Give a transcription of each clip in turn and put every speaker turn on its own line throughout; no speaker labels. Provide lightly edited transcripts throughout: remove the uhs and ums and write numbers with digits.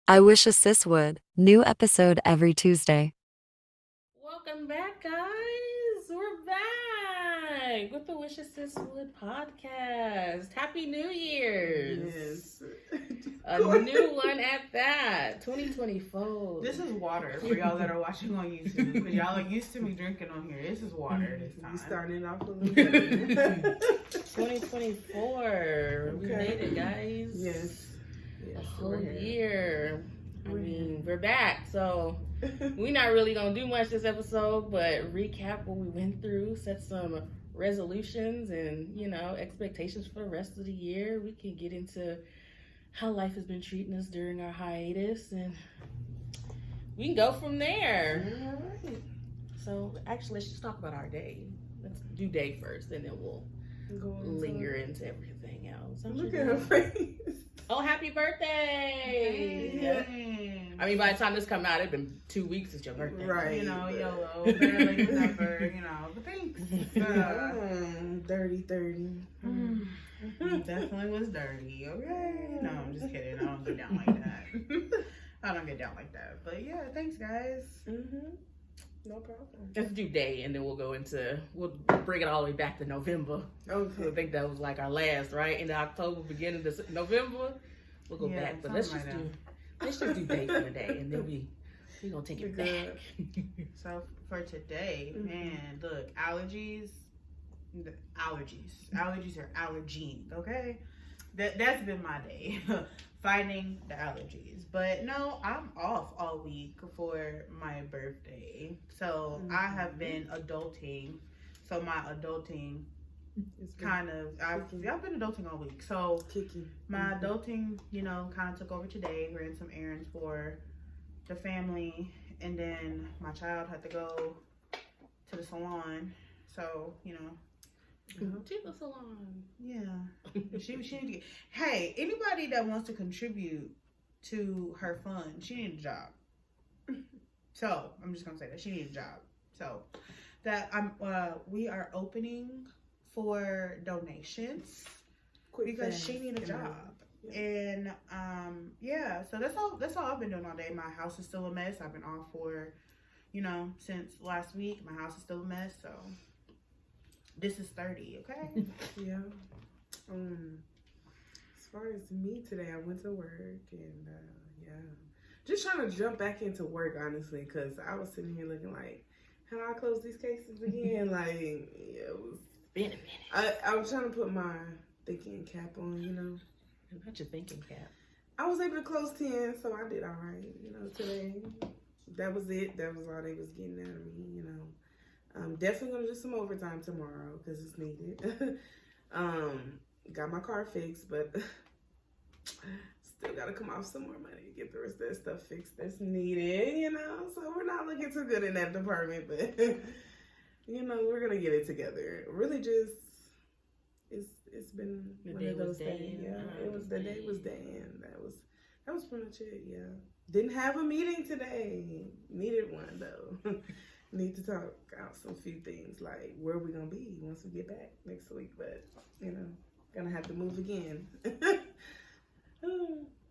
I wish a sis would. New episode every Tuesday.
Welcome back, guys. We're back with the Wish A Sis Would podcast. Happy New Year's.
Yes.
A new one at that. 2024.
This is water for y'all that are watching on YouTube. Because y'all are used to me drinking on here. This is water this time.
We starting off a little bit.
2024. We
Okay.
made it, guys.
Yes.
A whole year. I mean, we're back. So we're not really going to do much this episode, but recap what we went through, set some resolutions and, expectations for the rest of the year. We can get into how life has been treating us during our hiatus, and we can go from there.
All right.
So actually, let's just talk about our day. Let's do day first, and then we'll linger into everything else.
Look at her face.
Oh, happy birthday!
Hey.
I mean, by the time this come out, it's been 2 weeks since your birthday.
Right.
YOLO, better late than never, but thanks.
Dirty 30.
Definitely was dirty, okay? No, I'm just kidding. I don't get down like that. I don't get down like that. But yeah, thanks, guys.
Mm-hmm. No problem.
Let's do day, and then we'll bring it all the way back to November.
Okay.
I think that was like our last, right? In October, beginning of November, we'll go back. But let's just do day for the day, and then we gonna take it back.
So for today, man, look, allergies are allergene, okay? That's been my day. Fighting the allergies. But no, I'm off all week for my birthday. So I have been adulting. So my adulting I've been adulting all week. So my adulting, kind of took over today. Ran some errands for the family, and then my child had to go to the salon. So,
To the salon.
Yeah. she need to get, hey, anybody that wants to contribute to her fund, she needs a job. So I'm just gonna say that she needs a job. So that we are opening for donations because she needs a job. Yeah. And so that's all I've been doing all day. My house is still a mess. I've been off for, since last week. My house is still a mess, so this is 30, okay?
Yeah. As far as me today, I went to work and just trying to jump back into work, honestly, because I was sitting here looking like, how do I close these cases again? It was
been a minute.
I was trying to put my thinking cap on,
What's your thinking cap?
I was able to close 10, so I did all right, today. That was it. That was all they was getting out of me, I'm definitely gonna do some overtime tomorrow because it's needed. Got my car fixed, but still gotta come off some more money to get the rest of that stuff fixed that's needed, So we're not looking too good in that department, but we're gonna get it together. Really, just it's been one of those days. Yeah, it was the day was day, and that was pretty much it. Yeah, didn't have a meeting today. Needed one though. Need to talk out some few things like where we gonna be once we get back next week, but gonna have to move again.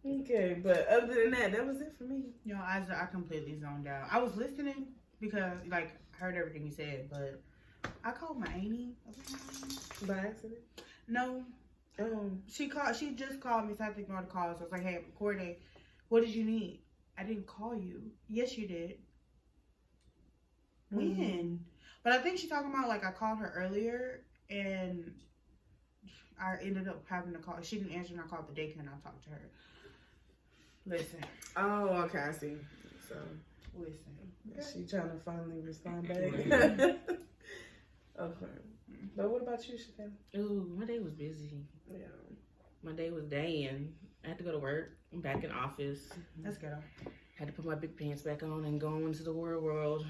Okay, but other than that was it for me.
I completely zoned out. I was listening because I heard everything you said, but I called my auntie
By accident?
No. She just called me, so I had to ignore the call. So I was like, hey, Courtney, what did you need? I didn't call you. Yes, you did. When? But I think she's talking about I called her earlier and I ended up having to call. She didn't answer and I called the daycare and I talked to her. Listen.
Oh, okay, I see. So
listen.
She trying to finally respond back. Okay. But what about you, Shakayla?
Ooh, my day was busy.
Yeah.
My day was daying. I had to go to work. I'm back in office.
Let's go.
Had to put my big pants back on and go into the world.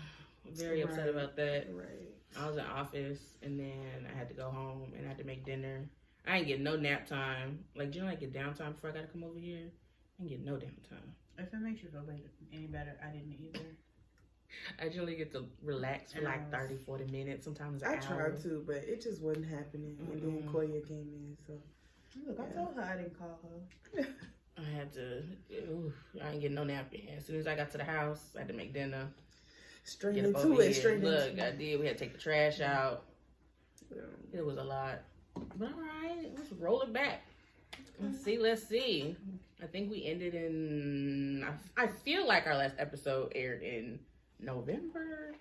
Very upset about that.
Right.
I was in office and then I had to go home and I had to make dinner. I ain't get no nap time. I get downtime before I gotta come over here? I ain't get no downtime.
If it makes you feel any better, I didn't either.
I generally get to relax for 30, 40 minutes, sometimes an
I
hour.
tried to, but it just wasn't happening. And then Coia came in, so.
Look, I told her I didn't call her.
I had to. I ain't getting no napkin. As soon as I got to the house, I had to make dinner.
Straight
Get up
into
over
it.
here.
Straight
Look,
into
I
it.
did. We had to take the trash out.
Yeah.
It was a lot. But all right, let's roll it back. Let's see. I think we ended in. I feel like our last episode aired in November,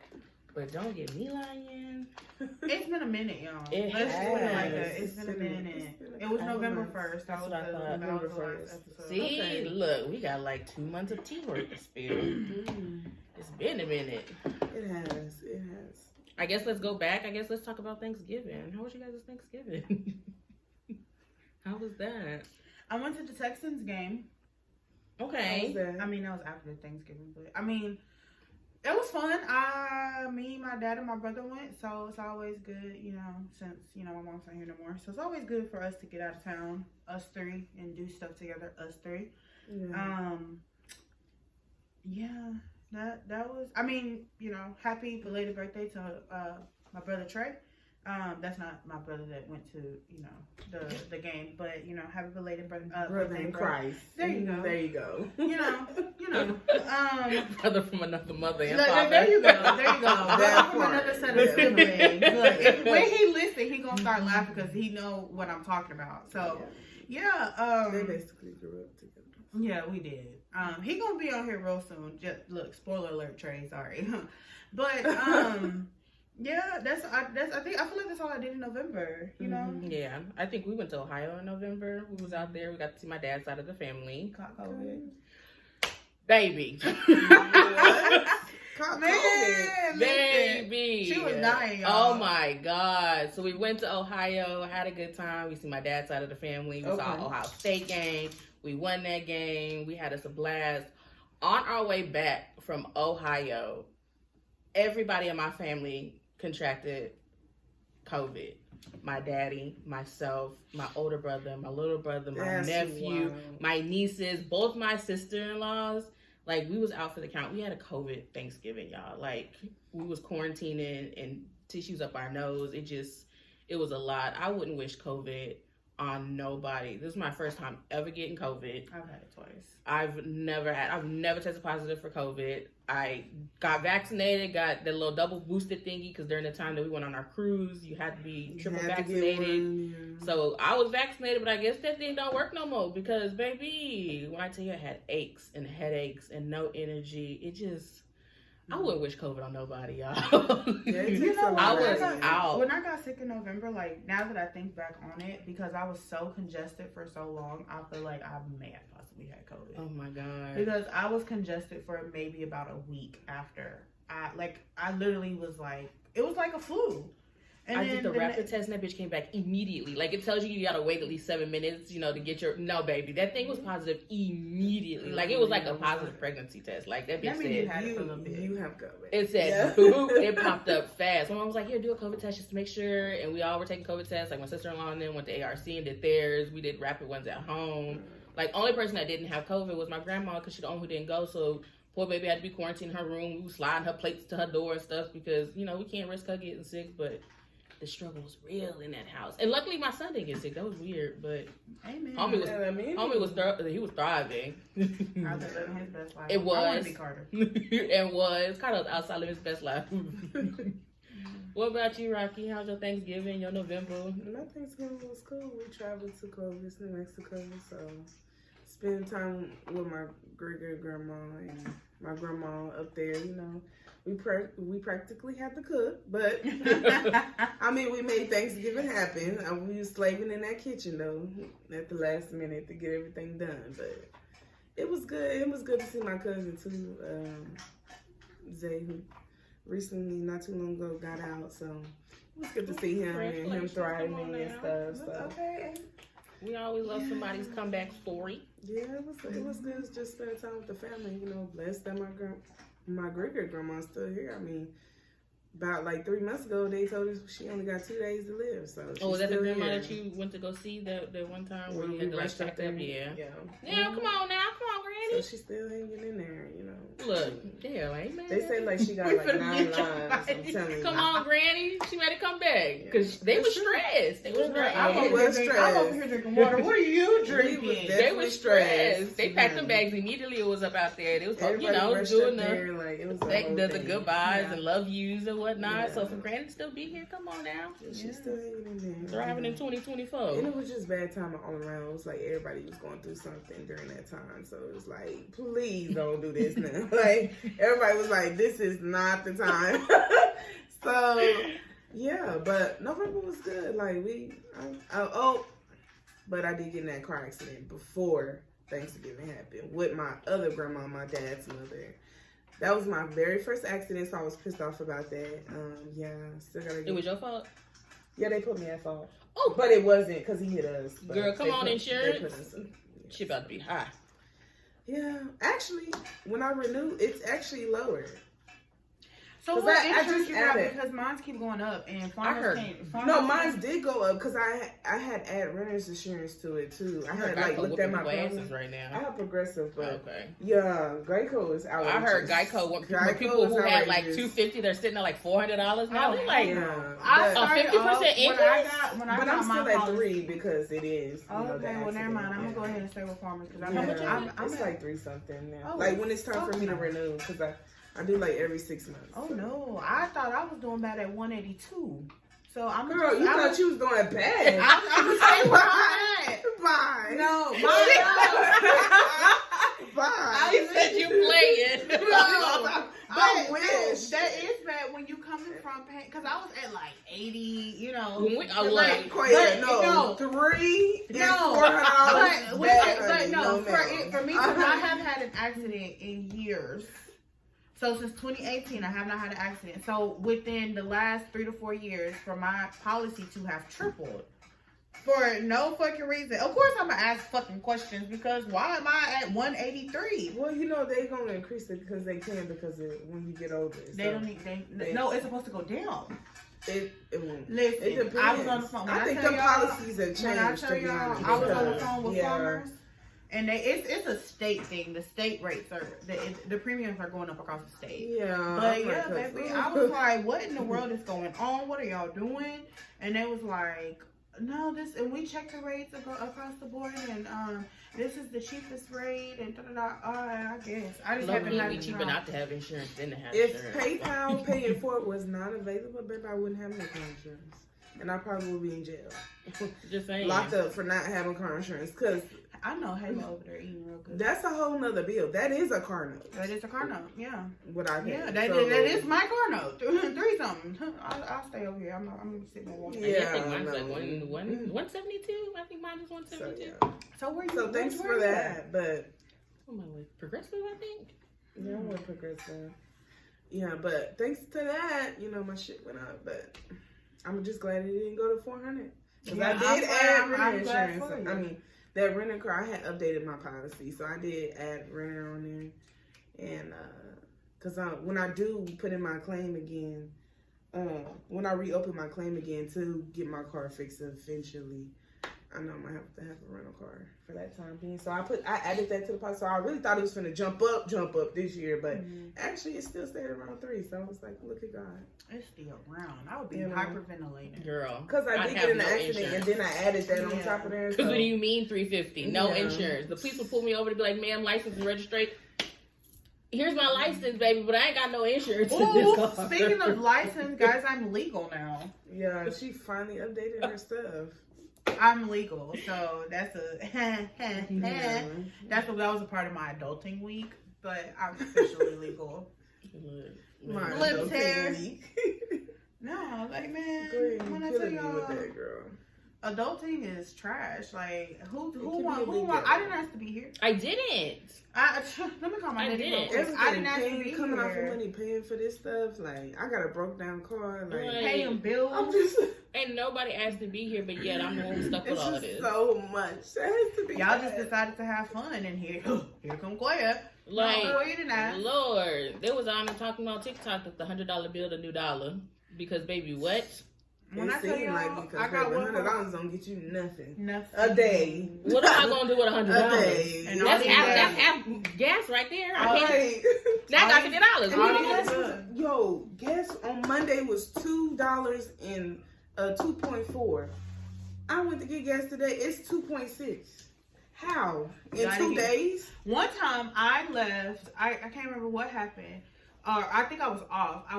but don't get me lying.
It's been a minute, y'all.
It
Let's just put it like
has.
that. It's been a minute. It was November 1st. That was
That's what I thought.
the last episode.
See,
Okay.
look, we got like 2 months of tea worth to spill. It's been a minute.
It has. It has.
I guess let's go back. I guess let's talk about Thanksgiving. How was you guys' Thanksgiving? How was that?
I went to the Texans game.
Okay.
I mean, that was after the Thanksgiving, but I mean, it was fun. Me, my dad, and my brother went, so it's always good, since, my mom's not here no more. So it's always good for us to get out of town, us three, and do stuff together, us three.
Yeah.
That was, I mean, happy belated birthday to my brother Trey. That's not my brother that went to, the game, but, happy belated
Brother in Christ.
There you go.
There you go.
Brother from another mother and
Look,
father.
there you go. Brother
That
from
part.
another set of siblings. Look, when he listen, he gonna start laughing because he know what I'm talking about. So, yeah.
They basically grew up together.
Yeah, we did. He gonna be on here real soon. Just look, spoiler alert, Trey. Sorry, but yeah, I feel like that's all I did in November. You know.
Yeah, I think we went to Ohio in November. We was out there. We got to see my dad's side of the family.
Caught COVID.
Baby.
Caught
Man,
COVID.
Baby.
She was dying, y'all.
Oh my God. So we went to Ohio, had a good time. We see my dad's side of the family. We saw Ohio State game. We won that game. We had us a blast. On our way back from Ohio, everybody in my family contracted COVID. My daddy, myself, my older brother, my little brother, my
That's
nephew,
wild.
my nieces, both my sister-in-laws. Like, we was out for the count. We had a COVID Thanksgiving, y'all. Like, we was quarantining and tissues up our nose. It was a lot. I wouldn't wish COVID on nobody. This is my first time ever getting COVID.
I've had it twice.
I've never tested positive for COVID. I got vaccinated, got the little double boosted thingy because during the time that we went on our cruise, you had to be triple vaccinated. So I was vaccinated, but I guess that thing don't work no more because, baby, when I tell you I had aches and headaches and no energy, I wouldn't wish COVID on nobody, y'all. I was out.
When I got sick in November, like, now that I think back on it, because I was so congested for so long, I feel like I may have possibly had COVID.
Oh my God.
Because I was congested for maybe about a week after. I literally was like, it was like a flu. And
I did the rapid test and that bitch came back immediately. Like, it tells you gotta wait at least 7 minutes, to get your... No, baby. That thing was positive immediately. Like, it was like a positive pregnancy test. Like, that bitch said...
You had it for a little bit.
You have COVID.
It said, boop. It popped up fast. My mom was like, here, do a COVID test just to make sure. And we all were taking COVID tests. Like, my sister-in-law and them went to ARC and did theirs. We did rapid ones at home. Like, only person that didn't have COVID was my grandma because she's the only who didn't go. So, poor baby had to be quarantined in her room. We were sliding her plates to her door and stuff because, we can't risk her getting sick, but... The struggle was real in that house, and luckily my son didn't get sick. That was weird, but
Amen.
homie was thriving.
Out there living his best life.
It was.
I want to be Carter.
It was kind of outside of his best life. What about you, Rocky? How's your Thanksgiving? Your November?
My Thanksgiving was cool. We traveled to Clovis, New Mexico, so spend time with my great grandma and my grandma up there. We practically had to cook, but I mean, we made Thanksgiving happen. We was slaving in that kitchen though at the last minute to get everything done, but it was good. It was good to see my cousin too, Zay, who recently, not too long ago, got out. So it was good to see him and him thriving and stuff. So.
Okay.
We always love somebody's comeback story.
Yeah, it was good. It's just spending time with the family. Blessed that my great grandma's still here. I mean, about like 3 months ago, they told us she only got 2 days to live. So
was that the grandma that you went to go see that one time where you had to like pack up? Yeah. Yeah, come on now, come on, Granny.
So she's still hanging in there,
Look, Damn, ain't mad.
They say like she got like 9 lines. I'm telling you.
Come on, Granny. She made it come back. Because they was stressed. They was stressed.
I'm over here drinking water. What are you drinking?
They were stressed. They packed them bags immediately. It was up out there. They was, doing the goodbyes and love yous and whatnot.
Yeah.
So for Granny to still be here, come on now.
She's still hanging in there.
Thriving in 2024.
And it was just bad timing all around. It was like everybody was going through something during that time. So it was like, please don't do this now. Like, everybody was like, this is not the time. So, yeah, but November was good. Like, but I did get in that car accident before Thanksgiving happened with my other grandma, my dad's mother. That was my very first accident, so I was pissed off about that. Still gotta get...
It was your fault?
Yeah, they put me at fault.
Oh,
but it wasn't because he hit us.
Girl, come on, insurance. She about to be high.
Yeah, actually, when I renew, it's actually lower.
So what insurance you got? Because mine keep going up, and
mine did go up because I had add renter's insurance to it too. I had like looked at my prices
right now.
I have Progressive, but
okay.
Yeah, Geico is outrageous.
I heard Geico people who had like $250, they're sitting at like $400 now. They're like,
I
a 50% increase.
When I
but
got
I'm still
my
at 3 because it is.
Okay, well never mind. I'm gonna go ahead and stay with Farmers because
I'm like 3 something now. Like when it's time for me to renew because I do like every 6 months.
Oh no, I thought I was doing bad at 182. So I'm
you thought you was doing bad.
I'm gonna say
bye.
No,
bye.
You said you playing.
I wish.
That is bad when you coming from pain. Because I was at like 80, you know.
Like, Coia, no, 3 and $400.
But no, for me, because I have had an accident in years. So since 2018, I have not had an accident. So within the last 3 to 4 years, for my policy to have tripled for no fucking reason. Of course, I'm gonna ask fucking questions because why am I at 183?
Well, you know they're gonna increase it because they can because when you get older.
They don't need. No, it's supposed to go down.
It won't.
Listen,
it depends.
I was on the phone.
I think the policies have changed.
When I tell y'all, I was on the phone with farmers. And it's a state thing. The state rates the premiums are going up across the state.
Yeah.
But yeah, baby, I was like, what in the world is going on? What are y'all doing? And they was like, no, and we checked the rates across the board, and this is the cheapest rate, and I guess I just haven't had
cheaper not to have insurance than to have
insurance.
If
PayPal paying for it was not available, baby, I wouldn't have no car insurance, and I probably would be in jail.
Just saying.
Locked up for not having car insurance, because
I know Halo over there eating real good.
That's a whole nother bill. That is a car note.
That is a car note, yeah.
What I pay.
Yeah, that is my car note. 3 something. I'll stay over here. I'm gonna sit and walk.
Yeah, I think mine's like 172. I think mine is 172.
So
thanks for that. But
what am I with? Progressive, I think.
Yeah, I'm with Progressive. Yeah, but thanks to that, my shit went up. But I'm just glad it didn't go to 400. Because I did add renter insurance. I mean, that renter car, I had updated my policy, so I did add renter on there, and because when I do put in my claim again, when I reopen my claim again to get my car fixed eventually, I know I'm gonna have to have a rental car for that time being. So I added that to the policy. So I really thought it was gonna jump up this year, but actually it still stayed around 3. So I was like, look at God.
It's still around. I would be hyperventilating,
girl.
Because I did get in an accident, and then I added that on top of there.
Because what do you mean $350? No insurance. The police will pull me over to be like, ma'am, license and registrate. Here's my license, baby, but I ain't got no insurance in this car.
Speaking of license, guys, I'm legal now.
Yeah, she finally updated her stuff.
I'm legal, so that's that was a part of my adulting week, but I'm officially legal.
My
lips hair. No, like man, when I tell y'all,
with that girl.
Adulting is trash. Like who want? I didn't ask to be here.
I didn't.
Let me call my nigga.
I didn't ask to be coming off of money paying for this stuff. Like I got a broke down car. Like
paying bills.
Ain't nobody asked to be here, but yet I'm the one who stuck with all of this.
So much. That has to be.
Y'all just decided to have fun, and here come Coia.
Like Lord, there was on talking about TikTok that the $100 bill the new dollar because baby what?
When I tell y'all,
because
I got
$100 don't get you nothing.
Nothing.
A day.
What am I gonna do with $100?
A day.
And
That's
all
half gas right there. I can't.
Right.
That got $50.
And
All
gas
these-
was, gas on Monday was $2 and 2.4. I went to get gas today. It's 2.6. How? In 2 days?
One time I left. I can't remember what happened. Or I think I was off. I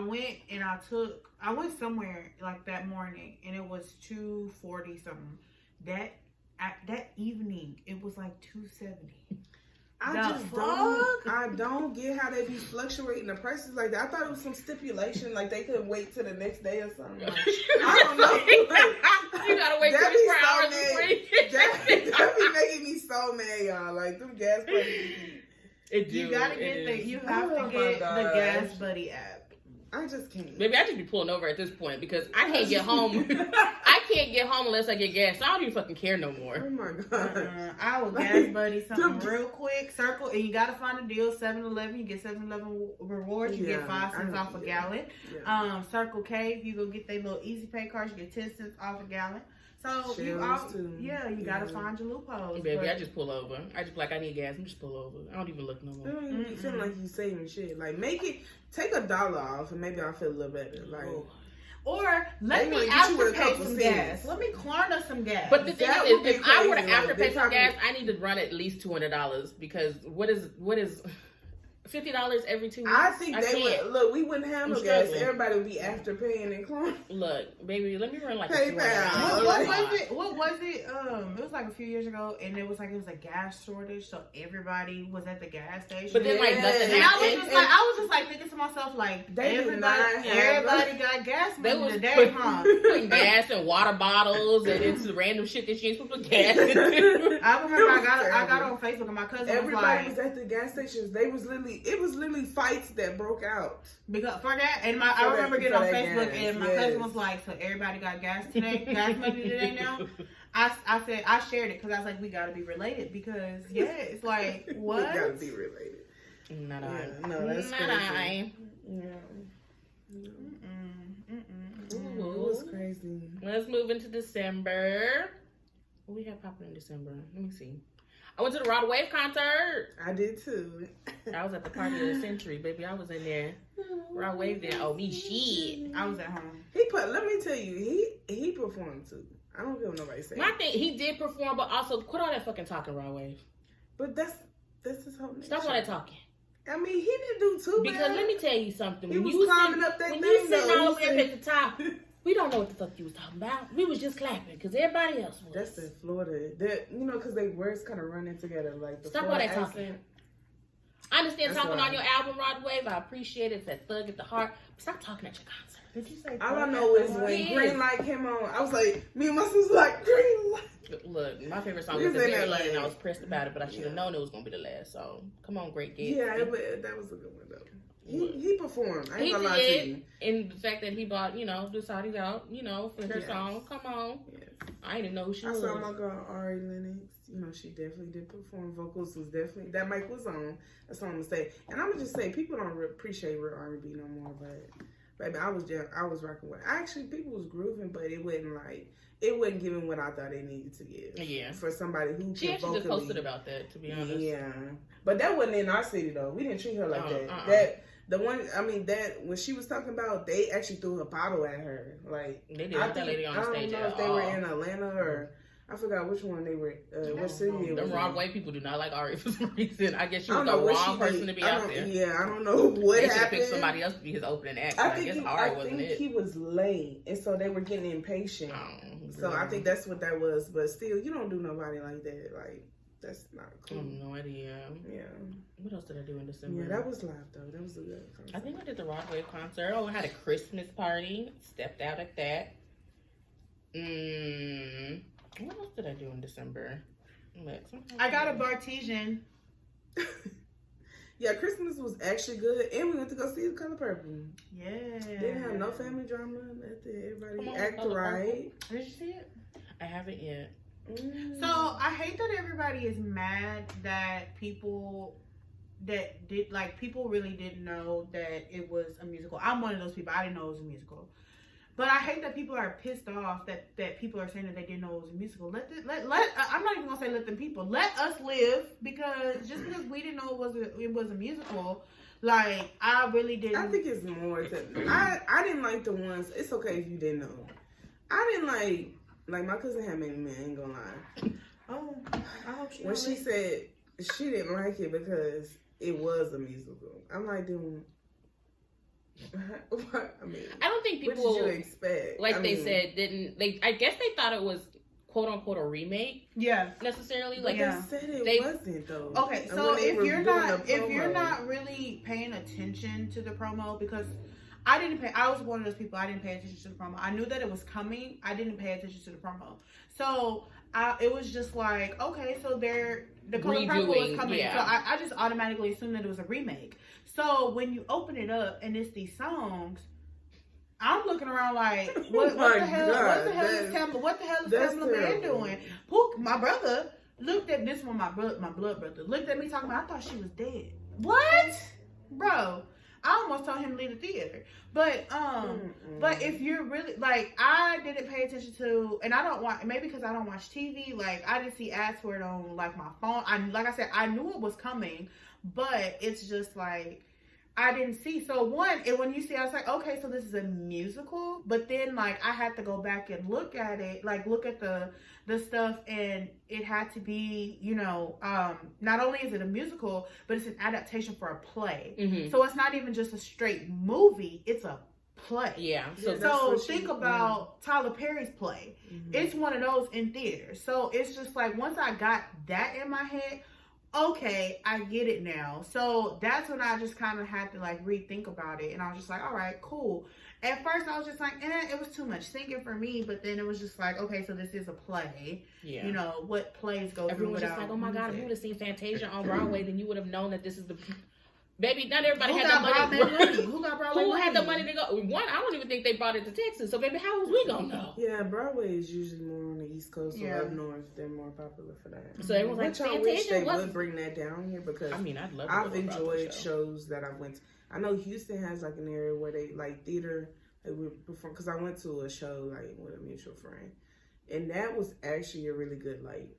went somewhere like that morning, and it was 240 something. That evening, it was like 270.
I don't get how they be fluctuating the prices like that. I thought it was some stipulation, like they couldn't wait till the next day or something. Like, I don't know. Like,
you gotta wait 24 hours before you get
that be making me so mad, y'all. Like them gas prices.
You gotta get you have to get the Gas Buddy app.
I just can't.
Maybe I just be pulling over at this point because I can't get home. I can't get home unless I get gas. So I don't even fucking care no more.
Oh my god.
I will Gas Buddy something real quick. Circle, and you gotta find a deal. 7-Eleven, you get 7-Eleven rewards. You get 5 cents off a gallon.
Yeah.
Circle K, if you go get their little Easy Pay cards, you get 10 cents off a gallon. So you gotta find your loopholes.
Baby, I just pull over. I just be like, I need gas. I'm just pull over. I don't even look no more.
You feel like you saving shit. Like take $1 off and maybe I'll feel a little better. Like
or let me
get you with a
afterpay
couple
some
cents.
gas. Let me Klarna some gas.
But the thing
That
is,
would be
if I were to
crazy, like,
afterpay
they
some gas,
probably-
I need to run at least $200 because what is $50 every 2 weeks?
I think they would look. We wouldn't have no
I'm
gas.
struggling.
Everybody would be after paying and clone.
Look, baby, let me run like
PayPal.
$200.
What was it? It was like a few years ago, and it was a gas shortage, so everybody was at the gas station.
But then like nothing
and
happened.
I was just like thinking to myself, like
They do not
everybody
have
got gas
They
money
was
today, huh?
putting gas in water bottles and into random shit that you ain't supposed to put gas into.
I remember I got on Facebook and my cousin
Everybody
was
was at the gas stations. It was literally fights that broke out.
because for that, and I remember getting on Facebook and my cousin was like, so everybody got gas today, gas money today now. I said I shared it because I was like, we got to be related because it's like what?
We gotta be related.
Not I.
No, that's
Not
crazy.
I.
Yeah. It was crazy.
Let's move into December. What we have popping in December? Let me see. I went to the Rod Wave concert.
I did too.
I was at the party of the century, baby. I was in there. Rod Wave didn't owe me shit.
I was at home.
Let me tell you, he performed too. I don't care what nobody say.
My thing, he did perform, but also quit all that fucking talking, Rod Wave.
But that's his whole nature.
Stop all that talking.
I mean, he didn't do too bad.
Because let me tell you something.
He
When
was
you
climbing up that
when
thing,
you sitting
though.
all the way up at the top, we don't know what the fuck you was talking about. We was just clapping because everybody else was.
That's in Florida. That because they words kind of running together. Like the
Stop all
Florida
that talking.
accent.
I understand
That's
talking
why.
on your album, Rod Wave. I appreciate it. It's that thug at the heart. But stop talking at your concert.
Did you say?
All I know is when
Yeah.
Green Light came on, I was like, me and my sister was like, Green Light.
Look, my favorite song
We
was
was
The
in that
Very End, and I
lane.
was pressed about it, but I should have known it was going to be the last song. Come on, great gift.
Yeah, that was a good one, though. He performed. I ain't
He
gonna lie to
did.
you.
And the fact that he bought, the Saudis out, for her
Yes.
song. Come on.
Yes.
I didn't know who she
I
was.
saw my girl Ari Lennox. She definitely did perform. Vocals was definitely that mic was on. That's all I'm gonna say. And I'm gonna just say people don't appreciate real R&B no more. But baby, I was rocking with. Actually, people was grooving, but it wasn't giving what I thought it needed to give.
Yeah.
For somebody who
She
could
actually just
vocally.
posted about that, to be honest.
Yeah, but that wasn't in our city though. We didn't treat her like that. That the one. I mean, that when she was talking about, they actually threw a bottle at her. Like
They did not that lady on the stage
I don't know
at
if they
all.
were in Atlanta or. I forgot which one they were. What city it was
Them
in.
wrong way people do not like Ari for some reason. I guess she
I
was
don't
the
know what
wrong
she
person
did.
to be
I
out
don't-
there.
Yeah, I don't know what
They should have
happened.
picked somebody else to be his opening act.
I
I guess
think
Ari wasn't it.
he was late, and so they were getting impatient. So I think that's what that was. But still, you don't do nobody like that. Like that's not
I
cool.
have no idea.
Yeah,
What else did I do in December?
yeah, that was live though. That was a good concert.
I think I did the Rod Wave concert. Oh, I had a Christmas party. Stepped out at that. What else did I do in December?
I got a Bartesian.
Yeah, Christmas was actually good, and we went to go see The Color Purple.
Yeah.
Didn't have no family drama. Everybody
Come on,
act
Color
right.
Did you see it?
I haven't yet.
So I hate that everybody is mad that people really didn't know that it was a musical. I'm one of those people. I didn't know it was a musical. But I hate that people are pissed off that people are saying that they didn't know it was a musical. I'm not even gonna say let them people. Let us live, because just because we didn't know it was a musical, like I really didn't.
I think it's more to I didn't like the ones. It's okay if you didn't know. I didn't like my cousin had made me. I ain't gonna lie.
Oh, I hope she.
When she said she didn't like it because it was a musical, I'm like, dude. What? I mean,
I don't think people,
what did you expect?
like they said, didn't they? I guess they thought it was quote unquote a remake.
Yeah,
necessarily.
But
Like
yeah.
they said
they
wasn't though.
Okay,
And
so
when they
if
were
you're
doing
not
the
if you're
promo-
not really paying attention to the promo, because I was one of those people. I didn't pay attention to the promo. I knew that it was coming. I didn't pay attention to the promo. So it was just like, okay, so the color purple is coming.
yeah.
So I just automatically assumed that it was a remake. So when you open it up and it's these songs, I'm looking around like, what
my
the hell?
God,
What the hell is Tamla Man doing? My brother looked at this one. My blood brother looked at me talking about. I thought she was dead. What, bro? I almost told him to leave the theater. But but if you're really like, I didn't pay attention to, and I don't watch, maybe because I don't watch TV. Like I didn't see ads for it on like my phone. Like I said, I knew it was coming, but it's just like I didn't see. So when you see, I was like, okay, so this is a musical. But then like I had to go back and look at it, like look at the stuff, and it had to be, not only is it a musical, but it's an adaptation for a play.
Mm-hmm.
So it's not even just a straight movie, it's a play.
Yeah.
So think about Tyler Perry's play.
Mm-hmm.
It's one of those in theaters. So it's just like, once I got that in my head, okay, I get it now. So that's when I just kind of had to like rethink about it. And I was just like, all right, cool. At first I was just like, it was too much thinking for me. But then it was just like, okay, so this is a play.
Yeah.
What plays go
Everyone was
through
just like,
without
oh my God, if
music.
you would have seen Fantasia on Broadway, then you would have known that this is the... Baby, not everybody
Who
had
got
the
Broadway
money.
money? Who got Broadway
Who
money?
had the money to go? One, I don't even think they brought it to Texas. So, baby, how was we gonna know?
Yeah, Broadway is usually more on the East Coast or
Yeah.
up north. They're more popular for that.
So everyone's like,
Which I wish
Fantasia
they
was...
would bring that down here, because
I mean, I'd love to
I've
go to a Broadway
enjoyed
show.
shows that I went to. I know Houston has like an area where they like theater. They would perform, because I went to a show like with a mutual friend, and that was actually a really good like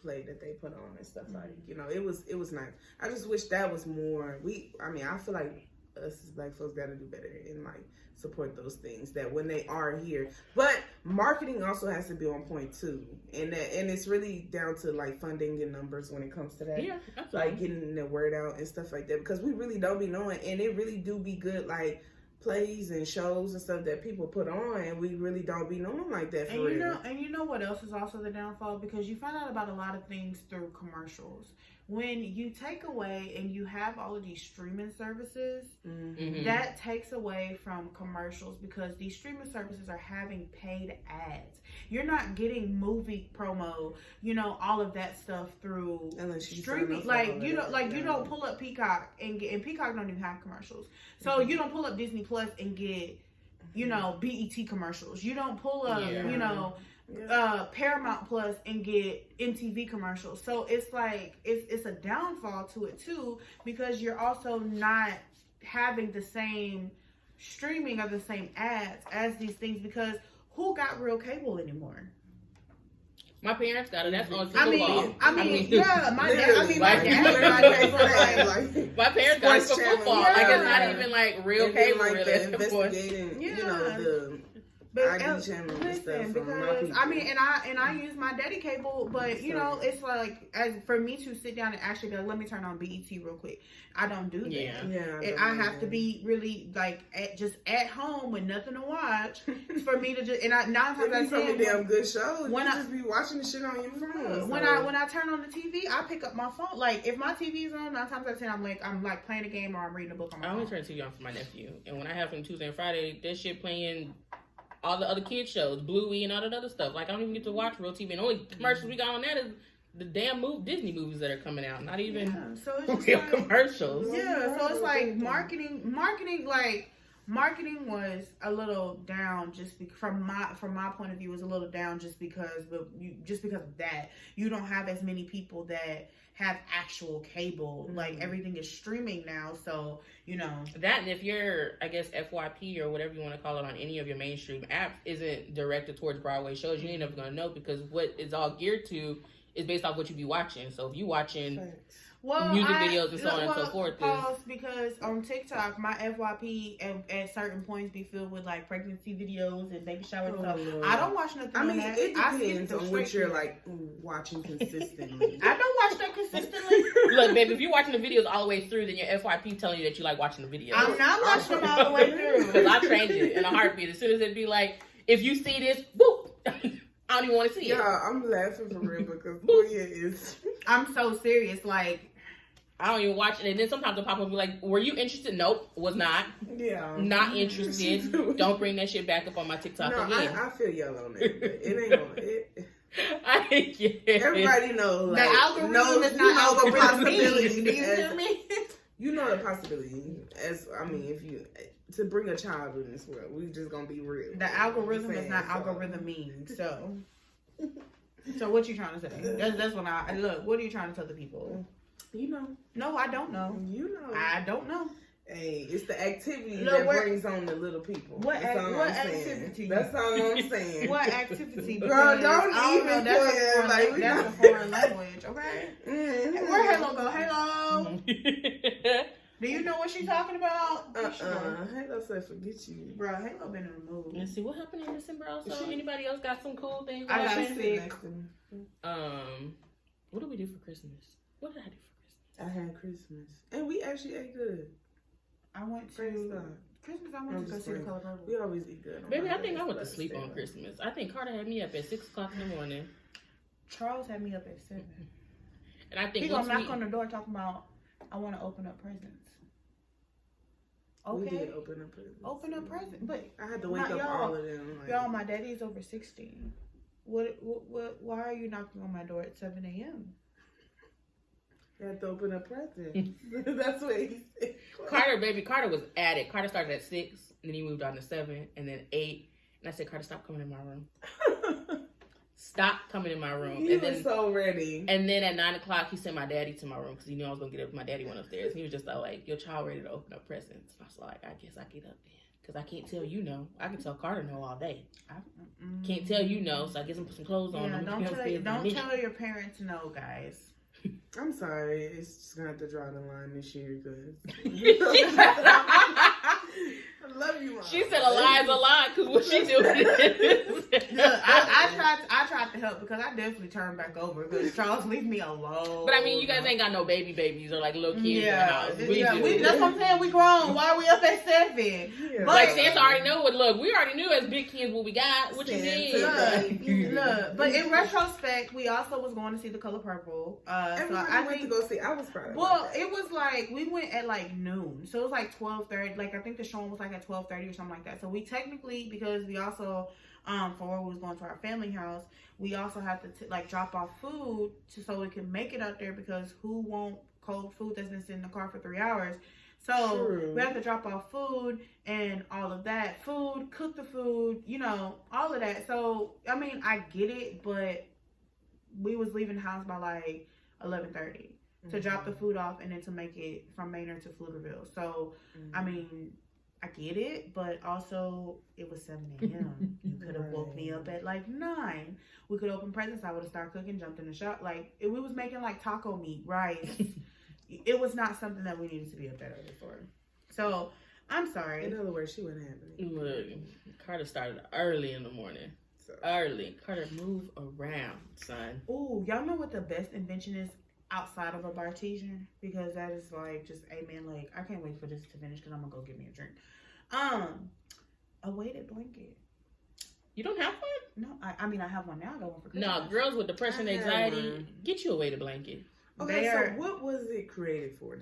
play that they put on and stuff. Like, it was nice. I just wish that was more. I feel like us as Black folks got to do better and like support those things that when they are here. But marketing also has to be on point too, and it's really down to like funding and numbers when it comes to that.
Yeah, absolutely.
Like getting the word out and stuff like that, because we really don't be knowing, and it really do be good like plays and shows and stuff that people put on, and we really don't be knowing like that for real.
And you know what else is also the downfall? Because you find out about a lot of things through commercials. When you take away and you have all of these streaming services,
Mm-hmm.
that takes away from commercials, because these streaming services are having paid ads. You're not getting movie promo, all of that stuff through
Unless you
streaming. You don't pull up Peacock and Peacock don't even have commercials. So you don't pull up Disney Plus and get, BET commercials. You don't pull up, Paramount Plus and get MTV commercials. So it's like it's a downfall to it too, because you're also not having the same streaming or the same ads as these things, because who got real cable anymore?
My parents got it. That's on
My
parents got it for
Sports
football.
channel.
Like, it's
Yeah.
not even like real
And then,
cable,
like
really.
the investigating, the ID channel and stuff from my
because
people.
I use my daddy cable, but it's like, as for me to sit down and actually go, let me turn on BET real quick, I don't do that.
Yeah.
I have to be really like at home with nothing to watch for me to just, and I 9 times out of 10
damn good shows.
when
You
I
just be watching the shit on your phone.
when I turn on the TV, I pick up my phone. Like, if my TV's on, 9 times out of 10 I'm like playing a game or I'm reading a book on my
I
phone.
only turn TV on for my nephew, and when I have him Tuesday and Friday, that shit playing all the other kids shows, Bluey and all that other stuff. Like, I don't even get to watch real TV. And the only commercials we got on that is the damn Disney movies that are coming out. Not even
So it's just
real
like,
commercials.
yeah, so it's like marketing was a little down just from my point of view, was a little down just because of that. You don't have as many people that have actual cable. Like everything is streaming now, so you know
that. And if you're, I guess, FYP or whatever you want to call it on any of your mainstream apps isn't directed towards Broadway shows, you ain't never gonna know, because what it's all geared to is based off what you be watching. So if you watching music videos and so on and so forth,
pause, because on TikTok my FYP at certain points be filled with like pregnancy videos and baby showers. So I don't watch nothing.
I mean,
that.
it depends on what you're like watching consistently.
I don't watch that consistently.
Look, baby, if you're watching the videos all the way through, then your FYP telling you that you like watching the videos.
I'm not watching them all the way through,
because I changed it in a heartbeat. As soon as it be like, if you see this, boop, I don't even want to see it.
Yeah, I'm laughing for real because Coia is.
I'm so serious. Like,
I don't even watch it. And then sometimes the pop up will be like, were you interested? Nope, was not.
Yeah.
Not interested. Don't bring that shit back up on my TikTok again.
I feel y'all on that. But it ain't on it.
I get
Everybody knows.
Like, the algorithm is not
the possibility.
Do you hear me?
You know the possibility. If you to bring a child in this world, we just gonna be real.
The algorithm is not algorithm mean. So what you trying to say? That's what I look. What are you trying to tell the people?
You know.
No, I don't know.
You know.
I don't know.
Hey, it's the activity
Look,
that brings on the little people.
What
activity? That's all I'm saying.
What activity?
Girl, don't even
that's a foreign language, okay? Where Halo go? Halo. Do you know what she's talking about?
Halo said forget you.
Bro, Halo been in the mood.
Let's see what happened in December also. Anybody else got some cool things?
I got sick.
What did we do for Christmas? What did I do for Christmas?
I had Christmas. And we actually ate good.
I went to Christmas. I went to go see The Color Purple.
We always eat good.
Baby, I think I went to sleep on Christmas. I think Carter had me up at 6 o'clock in the morning.
Charles had me up at 7.
And I think
he gonna knock on the door talking about, I want to open up presents. Okay.
We did open up presents.
Open up presents, but
I had to wake up all of them. Like,
y'all, my daddy's over 16. Why are you knocking on my door at 7 a.m.?
You had to open a present. That's what he said.
Carter was at it. Carter started at 6, and then he moved on to 7, and then 8. And I said, Carter, stop coming in my room. Stop coming in my room.
He was so ready.
And then at 9 o'clock, he sent my daddy to my room because he knew I was going to get up. My daddy went upstairs. He was just like, your child ready to open up presents. And I was like, I guess I get up then. Because I can't tell you no. I can tell Carter no all day. Can't tell you no, so I guess I'm put some clothes on.
Yeah, don't tell your parents no, guys.
I'm sorry. It's just going to have to draw the line this year because... I love you, Mom.
She said a lie is a lie because what she doing is...
Look, I tried to help because I definitely turned back over because Charles, leave me alone.
But I mean, you guys ain't got no babies or like little kids in the house.
That's what I'm saying. We grown. Why are we up at 7?
Yeah. But like Santa already know what. Look, we already knew as big kids what we got. What you mean?
Look. But in retrospect, we also was going to see The Color Purple.
I went to go see. I was proud.
Well, it was like we went at like noon, so it was like 12:30. Like I think the showing was like at 12:30 or something like that. So we technically, because we also for where we was going to our family house, we also have to like drop off food so we can make it out there because who want cold food that's been sitting in the car for 3 hours? So we have to drop off food and all of that. Food, cook the food, all of that. So I mean, I get it, but we was leaving the house by like 11:30 to drop the food off and then to make it from Maynard to Pflugerville. So I mean, I get it, but also it was 7 a.m. You could have woke me up at like 9. We could open presents. I would have started cooking, jumped in the shop. Like we was making like taco meat, rice. It was not something that we needed to be up that early for. So I'm sorry.
In other words, she wasn't having it.
Look, Carter started early in the morning. Early. Carter, move around, son.
Ooh, y'all know what the best invention is outside of a bartesian? Because that is like just amen. Like I can't wait for this to finish because I'm gonna go get me a drink. A weighted blanket.
You don't have one?
No, I mean I have one now. I got one for Christmas.
No, girls with depression, anxiety, get you a weighted blanket.
Okay, so what was it created for?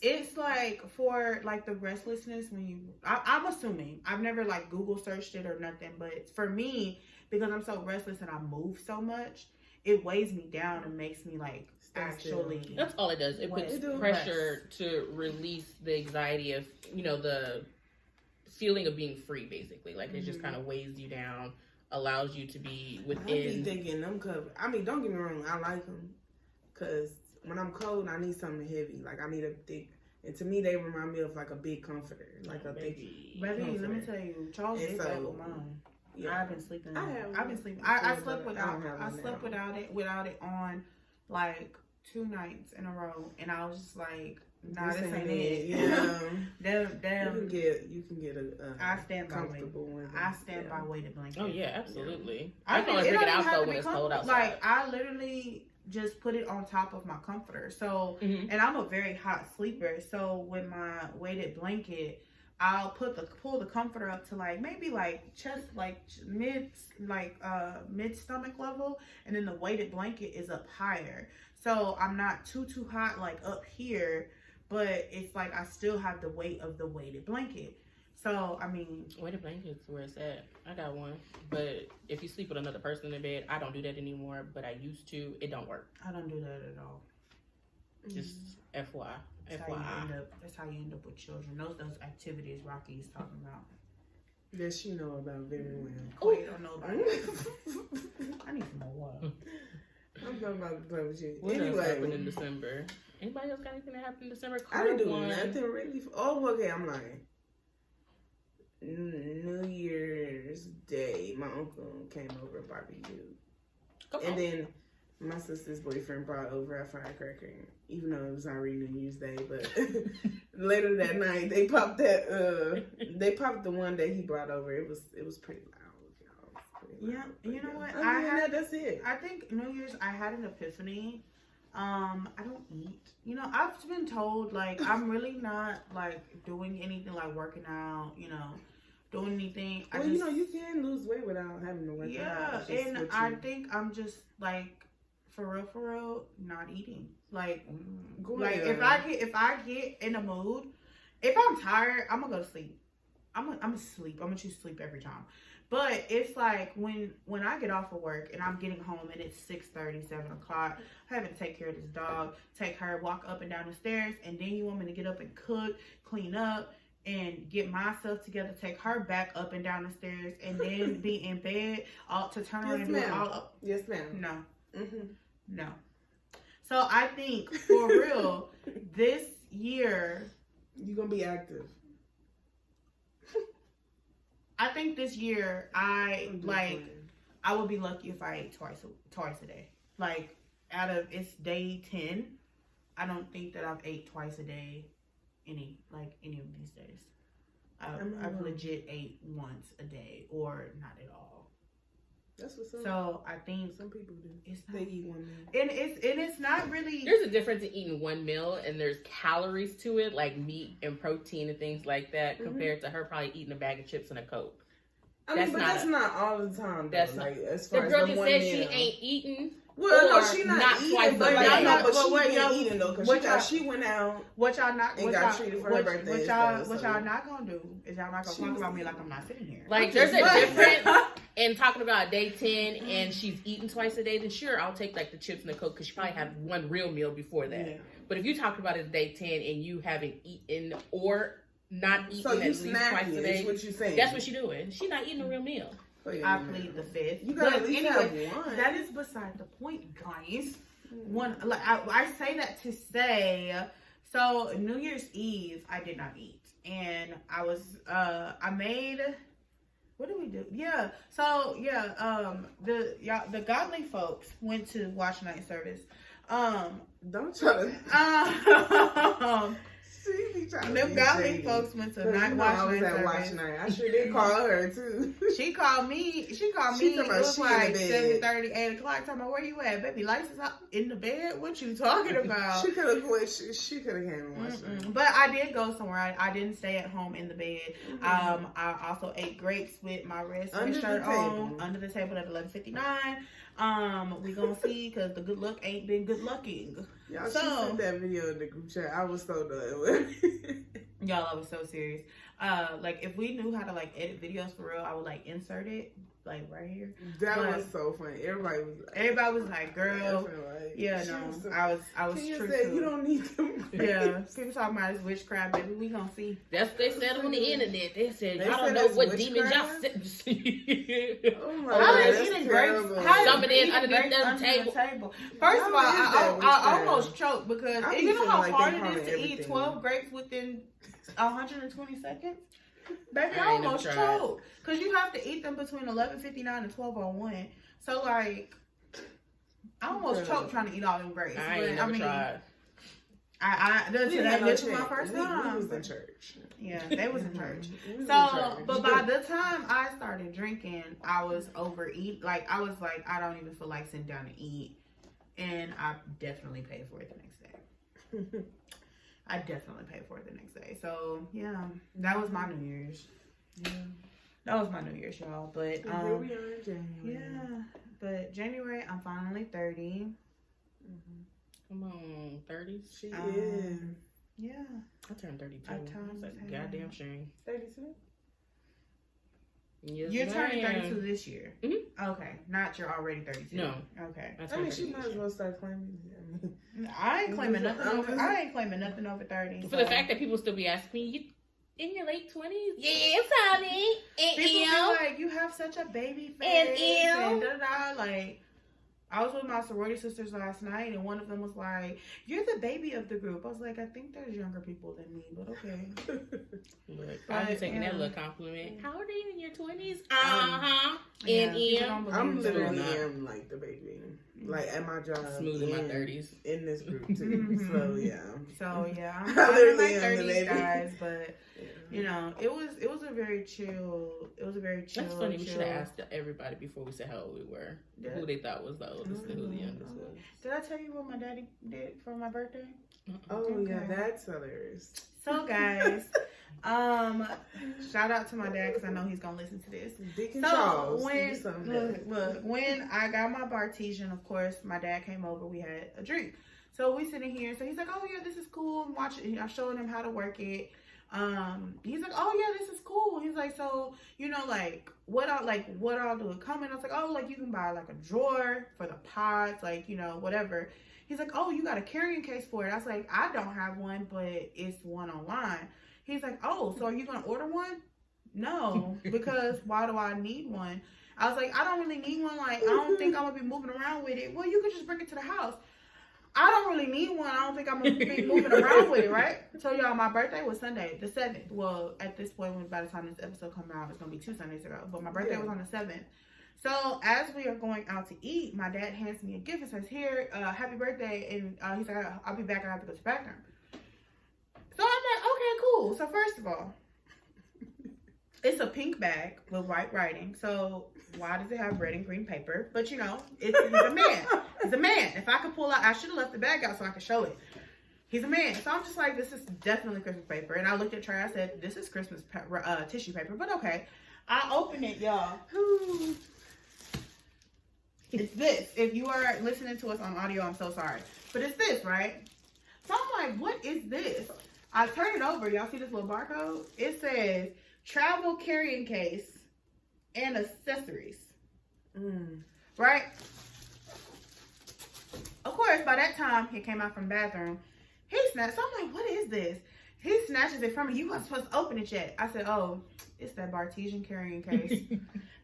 It's like for like the restlessness when you. I'm assuming I've never like Google searched it or nothing, but for me, because I'm so restless and I move so much, it weighs me down and makes me like actually.
That's all it does. It puts pressure to release the anxiety of the feeling of being free, basically. Like it just kind of weighs you down, allows you to be within.
I be thinking them cover. I mean, don't get me wrong, I like them because when I'm cold, I need something heavy. Like, I need a thick. And to me, they remind me of like a big comforter, like a thick.
Baby,
comforter.
let me tell you, Charles
And
did
so,
that with mine.
Yeah.
I've been sleeping.
I have
I've been sleeping.
one
I
before,
slept
but I
without.
don't have
I
one
slept
now.
without it on like 2 nights in a row, and I was just like, nah, this ain't it.
Yeah.
Damn.
You can get a
I stand by
comfortable one.
I stand by weighted blanket.
Oh yeah, absolutely.
I
I can only
it
bring it
don't
out
have
though
to
when
be
it's cold outside.
Like, I literally just put it on top of my comforter. So,
Mhm.
and I'm a very hot sleeper. So with my weighted blanket, I'll pull the comforter up to like maybe like chest, like mid stomach level, and then the weighted blanket is up higher. So I'm not too hot like up here, but it's like I still have the weight of the weighted blanket. So, I mean,
weighted blanket's where it's at. I got one, but if you sleep with another person in the bed, I don't do that anymore. But I used to. It don't work.
I don't do that at all.
Just FYI.
That's how you end up with children. Those activities Rocky's talking about.
That she know about very well.
Coia don't know about it. I need some more water.
I'm talking about the play with you.
What else
Anyway,
happened in December? Anybody else got anything that happened in December?
I didn't do
Carter won.
nothing really. Oh, okay, I'm lying. New Year's Day, my uncle came over and barbecued.
Come
And
on.
then my sister's boyfriend brought over a firecracker, even though it was already New Year's Day. But later that night, they popped the one that he brought over. It was pretty loud, y'all. It was pretty
Yeah,
loud, but
you know what?
Other than that, that's it.
I think New Year's I had an epiphany. I don't eat. You know, I've been told like I'm really not like doing anything like working out, you know, doing anything.
Well, you know, you can lose weight without having to work out.
Yeah,
It's just
and
what
I
you-
think I'm just like for real, not eating. Like,
Coia.
like if I get in a mood, if I'm tired, I'm gonna go to sleep. I'm gonna sleep. I'm gonna choose sleep every time. But it's like when I get off of work and I'm getting home and it's 6:30, 7 o'clock, I have to take care of this dog, take her, walk up and down the stairs, and then you want me to get up and cook, clean up, and get myself together, take her back up and down the stairs, and then be in bed, all to turn around
Yes,
and do it
ma'am.
all up.
Yes, ma'am.
No,
Mm-hmm.
no. So I think for real, this year,
You're gonna be active.
I think this year I would be lucky if I ate twice a day. Like out of it's day 10, I don't think that I've ate twice a day any of these days. I've legit ate once a day or not at all.
That's what's up.
So I think
Some people do.
it's
They
not,
eat one meal.
and it's not really.
There's a difference in eating one meal and there's calories to it, like meat and protein and things like that, compared to her probably eating a bag of chips and a Coke.
I mean, that's not all the time. Though.
That's
like, as
The
far as
girl
the
just
one
said
meal.
she ain't eating.
Well, no,
or
she
not
not
twice
eating,
a
but
day.
like, no, but she
But
been eating though, because she went out
What y'all not?
and
What
got
y'all,
treated for her
what,
birthday.
what
and
y'all,
stuff,
what
so.
y'all not gonna do is y'all not gonna
She
talk
was
about me
eating.
like I'm not sitting here.
Like, there's a difference in talking about day 10 and she's eating twice a day. Then sure, I'll take like the chips and the Coke because she probably had one real meal before that.
Yeah.
But if you talking about it day 10 and you haven't eaten or not eating
So
at
you
least twice
snacking
a day,
is what you're saying.
that's what she doing. She not eating a real meal.
I plead the fifth.
You gotta
But
at least
anyway,
have one.
that is beside the point, guys. One, like I say that to say, so New Year's Eve I did not eat, and I was I made. What did we do? Yeah. So yeah, the godly folks went to watch night service.
Don't try to.
Them godly folks went to watch night service.
I sure did call her too.
She called me. She
talking
It
about
was
she in
like
the bed.
7:30, 8 o'clock. Talking about where you at, baby? Lights is out in the bed. What you talking about?
She could have went. She could have came and watched her.
But I did go somewhere. I didn't stay at home in the bed. I also ate grapes with my red sweatshirt on under the table at 11:59. We gonna see because the good luck ain't been good lucking.
Y'all, she
So-
sent that video in the group chat. I was so done with it.
Y'all, I was so serious. Like if we knew how to like edit videos for real, I would like insert it like right here.
That
But
was so funny. Everybody was like,
girl,
like,
yeah,
she
no,
was so-
I was
Tia
true
said,
to
you
it.
don't need them.
Yeah, people talking about this witchcraft, baby. We gonna see.
That's what they said on the internet. They said,
They
y'all don't
said
know
it's
what demons y'all
witchcraft?
said.
Oh my
How
God,
is
that's
eating
terrible.
grapes? How
Some
is
of them
eating
underneath
grapes
the
under
table.
the table? First of all,
How is that
I
witchcraft?
almost choked because
I be
you know
feeling
how
like
hard
they
it
calling
is to eat
everything.
12 grapes within 120 seconds. Baby, I
I ain't never
almost
tried.
choked because you have to eat them between 11:59 and 12:01. So like, I almost choked trying to eat all them grapes.
I
But,
ain't never tried.
I
We didn't have no
this was my
chance.
first
We
time.
was in church.
Yeah, they was in church.
We was in
So,
church.
but by the time I started drinking, I was overeat. Like, I was like, I don't even feel like sitting down to eat. And I definitely paid for it the next day. I definitely paid for it the next day. So, yeah, that was my New Year's.
Yeah.
That was my New Year's, y'all. But,
Here we are in January.
yeah. But January, I'm finally 30.
Mhm.
Come on, 30s.
She is.
Yeah.
I turned 32.
Our times
That's a
have-
goddamn shame.
32?
Yes,
You're turning
ma'am.
32 this year.
Mhm.
Okay. Not you're already 32.
No.
Okay.
I
I
turned
mean, she
30
might
this
as
year.
well start claiming it. I mean,
I ain't claiming nothing
I'm
over.
just-
I ain't claiming nothing over 30.
For the fact that people still be asking me, you in your late 20s? Yes, honey.
people be like, you have such a baby face and da da. Like, I was with my sorority sisters last night, and one of them was like, "You're the baby of the group." I was like, "I think there's younger people than me, but okay."
Look, I'll be
But,
taking that
yeah.
little compliment. How old are you in your 20s?
Yeah,
And
people don't believe
I'm
me.
literally
not.
am like the baby. Like at my job.
Smooth in my
and
30s.
In this group too.
Mhm.
So yeah.
So yeah, I'm
I
in
literally
my
am the
30s,
baby.
guys, but you know, it was a very chill. It was a very chill.
That's funny. We
chill.
should have asked everybody before we said how old we were.
Yeah.
Who they thought was the oldest and who the youngest was.
Did I tell you what my daddy did for my birthday?
Oh yeah,
Okay.
that's hilarious.
So guys, shout out to my dad because I know he's gonna listen to this.
Deacon
So
Charles.
when when I got my bartesian, of course, my dad came over. We had a drink. So we sitting here. So he's like, "Oh yeah, this is cool." I'm watching. I showed him how to work it. He's like, "Oh yeah, this is cool." He's like, "So you know, what I'll do it come in." I was like, "Oh, like you can buy like a drawer for the pots, like you know, whatever." He's like, "Oh, you got a carrying case for it?" I was like, "I don't have one, but it's one online." He's like, "Oh, so are you gonna order one?" No, because why do I need one? I was like, "I don't really need one. Like, I don't think I'm gonna be moving around with it." Well, you could just bring it to the house. I don't really need one. I don't think I'm gonna be moving around with it, right? So y'all, my birthday was Sunday, the 7th. Well, at this point, by the time this episode comes out, it's gonna be 2 Sundays ago. But my birthday was on the 7th. So as we are going out to eat, my dad hands me a gift and says, "Here, happy birthday." And he's like, "I'll be back. I have to go to the bathroom." So I'm like, "Okay, cool." So first of all, it's a pink bag with white writing. So why does it have red and green paper? But you know, he's a man. He's a man. If I could pull out, I should have left the bag out so I could show it. He's a man. So I'm just like, this is definitely Christmas paper. And I looked at Trey. I said, this is Christmas tissue paper. But okay. I opened it, y'all. It's this. If you are listening to us on audio, I'm so sorry. But it's this, right? So I'm like, what is this? I turn it over. Y'all see this little barcode? It says travel carrying case and accessories. Right? Of course, by that time, he came out from the bathroom. He snatched. So I'm like, what is this? He snatches it from me. You weren't supposed to open it yet. I said, oh, it's that Bartesian carrying case.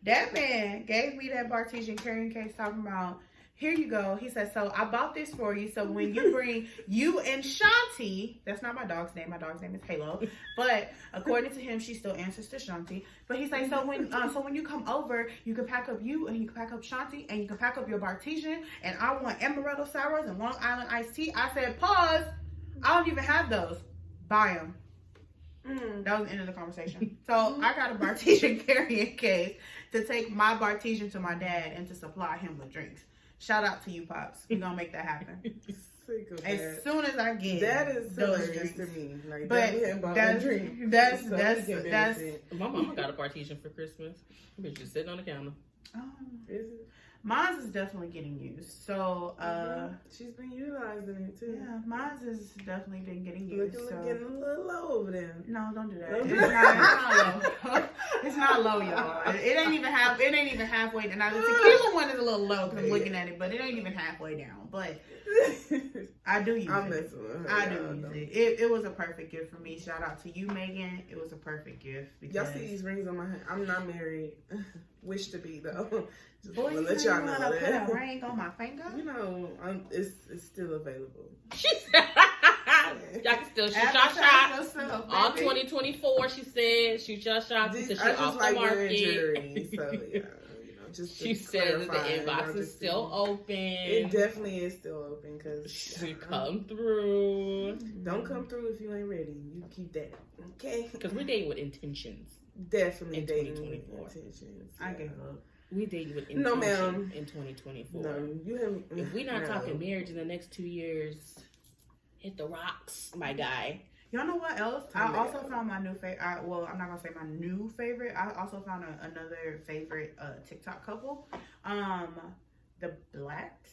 That man gave me that Bartesian carrying case talking about, here you go. He said, so I bought this for you. So when you bring you and Shanti, that's not my dog's name. My dog's name is Halo. But according to him, she still answers to Shanti. But he's like, so when you come over, you can pack up you and you can pack up Shanti and you can pack up your Bartesian. And I want amaretto sours and Long Island iced tea. I said, pause. I don't even have those. Buy them. That was the end of the conversation. So I got a Bartesian carrying case to take my Bartesian to my dad and to supply him with drinks. Shout out to you, Pops. We're going to make that happen.
Sick of
As
that.
soon as I get
That is
those
hilarious
drinks.
to me. Like,
But that's
My mama got a partition for Christmas. Bitch just sitting on the counter.
oh,
Is it?
mine's is definitely getting used. So
She's been utilizing it too.
yeah, mine's has definitely been getting used.
Looking
So
getting a little low over there.
no, don't do that.
Don't
It's
do
not,
that.
it's not low. It's not low, y'all. It ain't even halfway. Now the tequila one is a little low because I'm looking at it, but it ain't even halfway down. But I do use it. I do use it. It was a perfect gift for me. Shout out to you, Megan. It was a perfect gift.
Y'all see these rings on my hand? I'm not married. Wish to be though. Just
Boy, you
let y'all know
put
that.
a ring on my finger?
You know, it's still available.
Y'all can still shoot your shots. All 2024, she said, shoot your shots because she off the market.
Jewelry, so yeah, you know, just
she said that the inbox is still open.
It definitely is still open because
she come through.
Don't come through if you ain't ready. You keep that, okay?
Because we're dating with intentions.
Definitely
in
dating
2024.
with intentions.
I gave up.
We dating with intention
No, ma'am.
in 2024.
No, you haven't.
If we're not talking marriage in the next 2 years, hit the rocks, my guy.
Y'all know what else? I also found my new favorite. Well, I'm not gonna say my new favorite. I also found another favorite TikTok couple. The Blacks.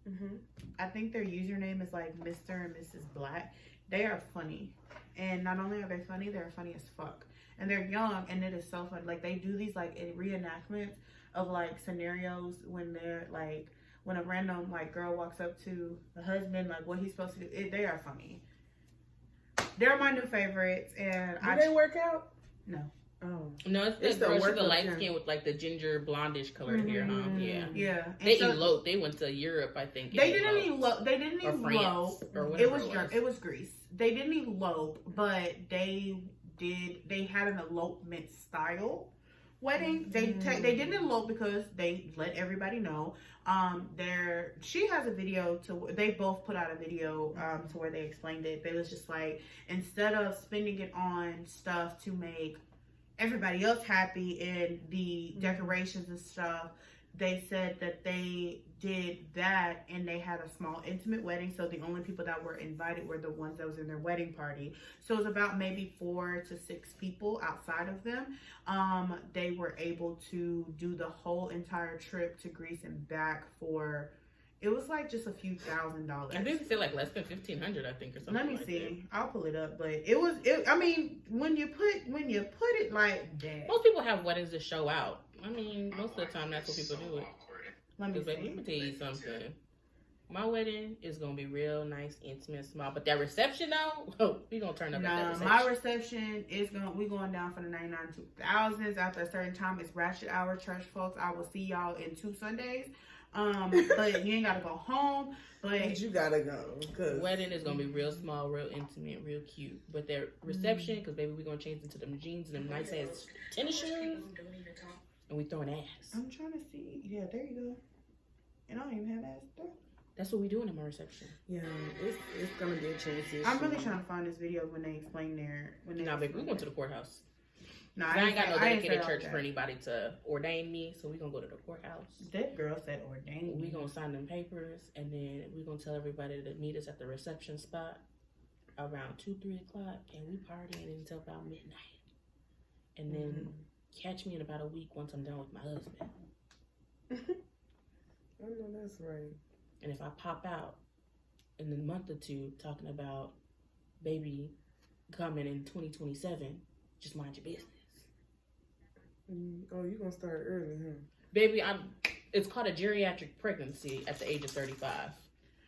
Mm-hmm.
I think their username is like Mr. and Mrs. Black. They are funny, and not only are they funny, they're funny as fuck. And they're young, and it is so fun. Like, they do these, like, reenactments of, like, scenarios when they're, like, when a random, like, girl walks up to the husband, like, what he's supposed to do. They are funny. They're my new favorites, and
Do they work out?
No.
Oh.
No, it's the girl, she's the light skin with, like, the ginger blondish colored hair, huh? Yeah.
Yeah.
They eloped. They went to Europe, I think.
They didn't elope. They didn't elope. It was Greece. They didn't elope, but they had an elopement style wedding. They didn't elope because they let everybody know. She has a video they both put out a video to where they explained it. They was just like, instead of spending it on stuff to make everybody else happy and the decorations and stuff, they said that they did that and they had a small intimate wedding. So the only people that were invited were the ones that was in their wedding party. So it was about maybe 4 to 6 people outside of them. They were able to do the whole entire trip to Greece and back for, it was like just a few $1,000s.
I think they said like less than $1,500, I think, or something.
Let me
like
see. I'll pull it up, but I mean, when you put it like that.
Most people have weddings to show out. I mean, most of the time that's what people do it.
Let me
tell you something. My wedding is gonna be real nice, intimate, small. But that reception though, we gonna turn up at that reception.
My reception is we going down for the 99 2000s. After a certain time, it's ratchet hour, church folks. I will see y'all in 2 Sundays. But you ain't gotta go home. But
you gotta go. Cause
wedding is gonna be real small, real intimate, real cute. But their reception, because baby, we gonna change into them jeans and them nice ass tennis shoes, and we throwing ass.
I'm trying to see. Yeah, there you go. And I don't even have ass stuff.
That's what we doing at my reception.
Yeah, it's gonna be a transition.
I'm really trying to find this video when they explain
Nah, baby, we going to the courthouse.
No,
I ain't got no dedicated church for anybody to ordain me, so we gonna go to the courthouse.
That girl said ordain.
We gonna sign them papers, and then we gonna tell everybody to meet us at the reception spot around 2-3 o'clock, and we partying until about midnight. And then catch me in about a week once I'm done with my husband.
I know that's right.
And if I pop out in a month or 2 talking about baby coming in 2027, just mind your business.
Oh, you gonna start early, huh?
Baby, it's called a geriatric pregnancy at the age of 35.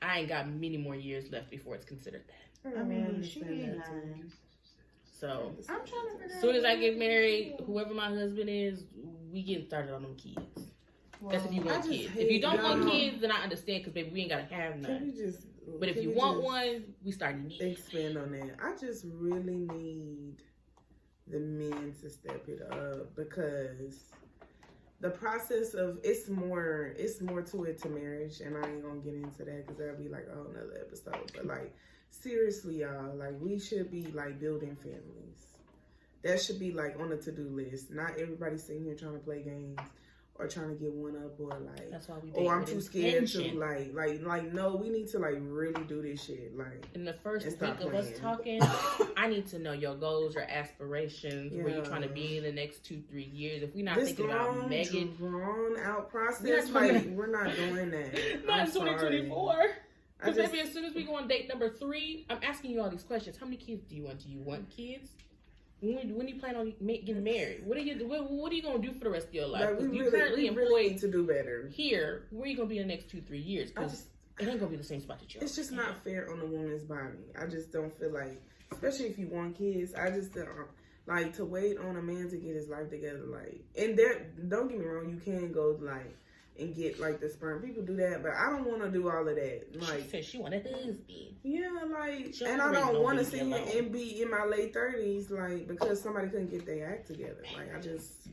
I ain't got many more years left before it's considered that.
I mean, she ain't lying.
So,
I'm trying to figure out.
as soon as I get married, whoever my husband is, we getting started on them kids. That's if you want kids. If you don't want kids, then I understand, because baby, we ain't gotta have none. But if you want one, we starting to
expand on that. I just really need the men to step it up, because the process of it's more to it to marriage, and I ain't gonna get into that because that'll be like a whole nother episode. But like, seriously, y'all, like, we should be like building families. That should be like on the to-do list. Not everybody sitting here trying to play games or trying to get one up, or like,
that's why we
oh, I'm too scared to like no, we need to like really do this shit. Like,
in the first week of us talking, I need to know your goals, your aspirations, where you're trying to be in the next 2-3 years. If we're not thinking about Megan,
drawn out process, like, we're not doing that.
Not in 2024. Because maybe as soon as we go on date number 3, I'm asking you all these questions. How many kids do you want? Do you want kids? When you plan on getting married? What are you gonna do for the rest of your life?
Like,
Because
we
you currently
really
employed
need to do better.
here. Where are you gonna be in the next 2-3 years? Because it ain't gonna be the same spot that you're.
It's just not fair on the woman's body. I just don't feel like, especially if you want kids, I just don't like to wait on a man to get his life together. Like, and there, don't get me wrong, you can go like and get like the sperm. People do that, but I don't want to do all of that. Like,
She said she wanted a husband.
yeah, like,
She
and
don't
I
raise
don't
no
want to
baby
sit here
alone.
and be in my late 30s, like, because somebody couldn't get their act together. Like, I just,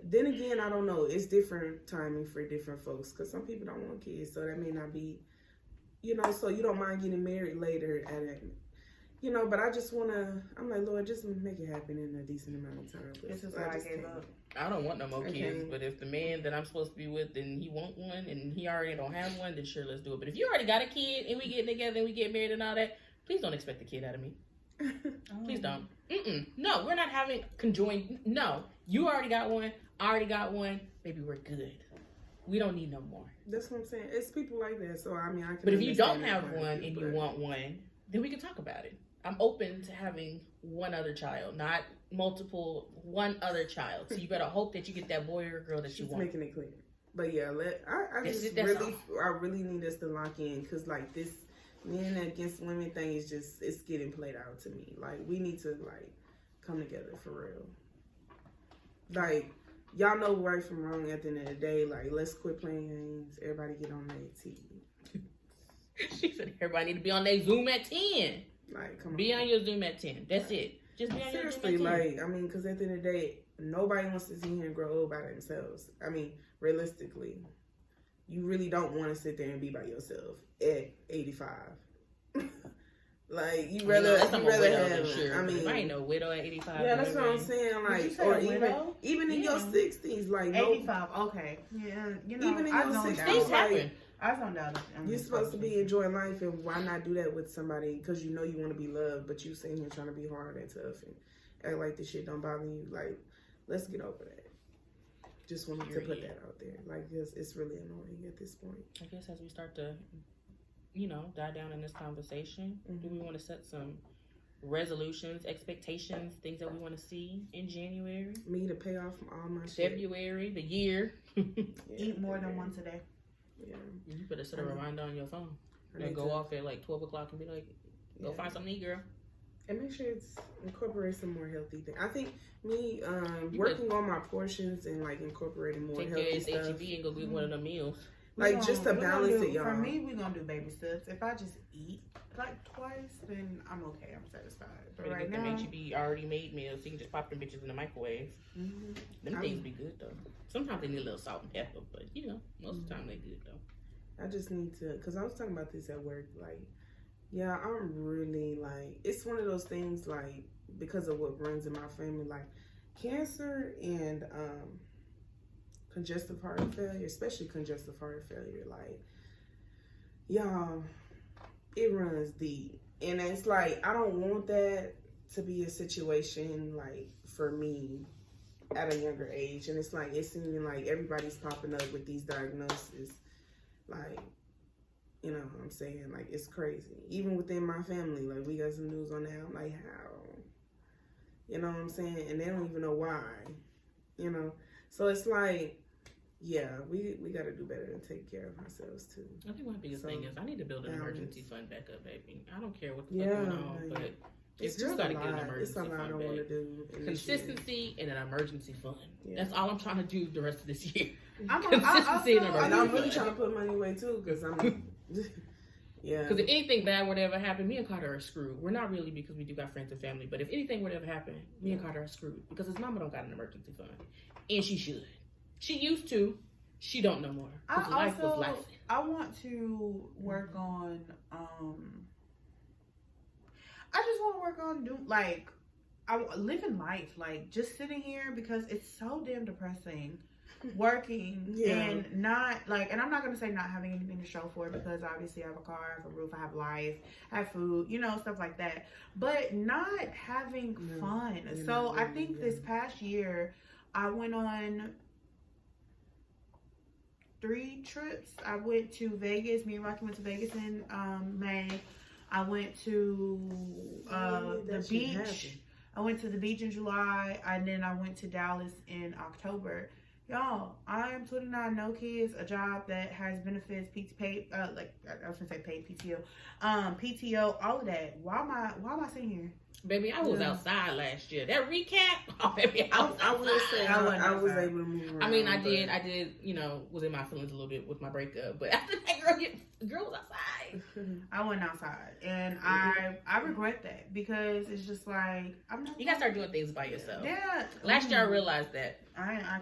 then again, I don't know. It's different timing for different folks, because some people don't want kids, so that may not be, you know, so you don't mind getting married later at it. You know, but I just want to, I'm like, Lord, just make it happen in a decent amount of time.
This is why I gave up.
I don't want no more
Okay.
kids, but if the man that I'm supposed to be with and he want one and he already don't have one, then sure, let's do it. But if you already got a kid and we get together and we get married and all that, please don't expect a kid out of me. Please don't. No, we're not having conjoined. No, you already got one. I already got one. Maybe we're good. We don't need no more.
That's what I'm saying. It's people like that, so I mean, I can.
But if you don't
understand that
have
point of
one
view,
and you
but-
want one, then we can talk about it. I'm open to having one other child, not multiple, one other child. So you better hope that you get that boy or girl that you
She's
want.
making it clear. But yeah, I
That's
just
it, that's
really, I really need us to lock in, because like this men against women thing is just, it's getting played out to me. Like, we need to like come together for real. Like, y'all know right from wrong at the end of the day. Like, let's quit playing games. Everybody get on their TV.
She said everybody need to be on their Zoom at 10.
Like, come on.
Be on your Zoom at 10. That's it. Just be on
Seriously,
your Zoom at 10.
like, I mean, because at the end of the day, nobody wants to sit here and grow old by themselves. I mean, realistically, you really don't want to sit there and be by yourself at 85. Like, you rather,
that's
you
a
rather
widow
have,
than sure.
I mean,
I ain't no widow at 85.
yeah, that's what I'm saying.
Did
Like,
you say
or
a widow?
even in your
Yeah.
60s, like, no,
85. Okay. Yeah. You know,
Even in
I
your
zoned
60s,
out.
Things
like,
happen.
I zoned out.
you're supposed to be enjoying life, and why not do that with somebody? Because you know you want to be loved, but you sitting here trying to be hard and tough and act like this shit don't bother you. Like, let's get over that. Just wanted to put that out there. Like, it's really annoying at this point.
I guess as we start to, you know, die down in this conversation, do we want to set some resolutions, expectations, things that we want to see in January,
Me to pay off all my shit.
February, the year?
Yeah,
Eat more than
yeah.
once a day.
Yeah.
You better set a reminder on your phone.
I
And
need
go
to-
off at like 12 o'clock and be like, go
yeah.
find something to eat, girl.
And make sure it's incorporate some more healthy things. I think me
You
working on my portions and like incorporating more
Take care
healthy
of
stuff.
HEB and go get one of them meals.
Like,
We
just to
gonna- we gonna
balance
do-
it, y'all.
For me, we're gonna do baby steps. If I just eat like twice, then I'm okay. I'm satisfied. But
Better
right
get
now,
them HEB already made meals so you can just pop them bitches in the microwave.
Mhm.
Them
I'm-
things be good though. Sometimes they need a little salt and pepper, but you know, most of the time they good though.
I just need to, because I was talking about this at work. Like, yeah, I'm really like, it's one of those things, like, because of what runs in my family, like cancer and congestive heart failure, especially congestive heart failure. Like, y'all, it runs deep. And it's like, I don't want that to be a situation like for me at a younger age. And it's like, it's seeming like everybody's popping up with these diagnoses. Like, you know what I'm saying? Like, it's crazy. Even within my family, like, we got some news on that. I'm like, how? You know what I'm saying? And they don't even know why. You know? So it's like, yeah, we got to do better and take care of ourselves, too.
I think my biggest
So,
thing is I need to build an
balance.
emergency fund back up, baby. I don't care what the fuck
Yeah,
going on,
like,
but
It's
if girl
just
gotta
a
get an
lot.
emergency
It's a lot I
fund
don't
back.
want to do. in this year.
Consistency and an emergency fund.
Yeah.
That's all I'm trying to do the rest of this year.
Consistency
and
I
And
emergency
I'm really
fund.
trying to put money away, too, because I'm... yeah.
Because if anything bad would ever happen, me and Carter are screwed. We're not really, because we do got friends and family, but if anything would ever happen, me and Carter are screwed because his mama don't got an emergency fund, and she should. She used to. She don't no more. Because life was life.
I want to work on. I just want to work on living life, like just sitting here because it's so damn depressing. Working
Yeah.
and not like, and I'm not gonna say not having anything to show for it because obviously I have a car, I have a roof, I have life, I have food, you know, stuff like that. But not having fun.
you're
So
not
I
really,
think this past year I went on 3 trips. I went to Vegas. Me and Rocky went to Vegas in May. I went to the
That shit
beach.
happened.
I went to the beach in July, and then I went to Dallas in October. Y'all, I am 29, no kids, a job that has benefits, paid, like I was gonna say paid PTO, PTO, all of that. Why am I sitting here?
Baby, I was outside last year. That recap, oh baby, I
will say I was able to move around.
I mean, I did, you know, was in my feelings a little bit with my breakup, but after that, girl was outside.
I went outside, and I regret that because it's just like I'm not.
You gotta start doing things by yourself.
Yeah.
Last year I realized that.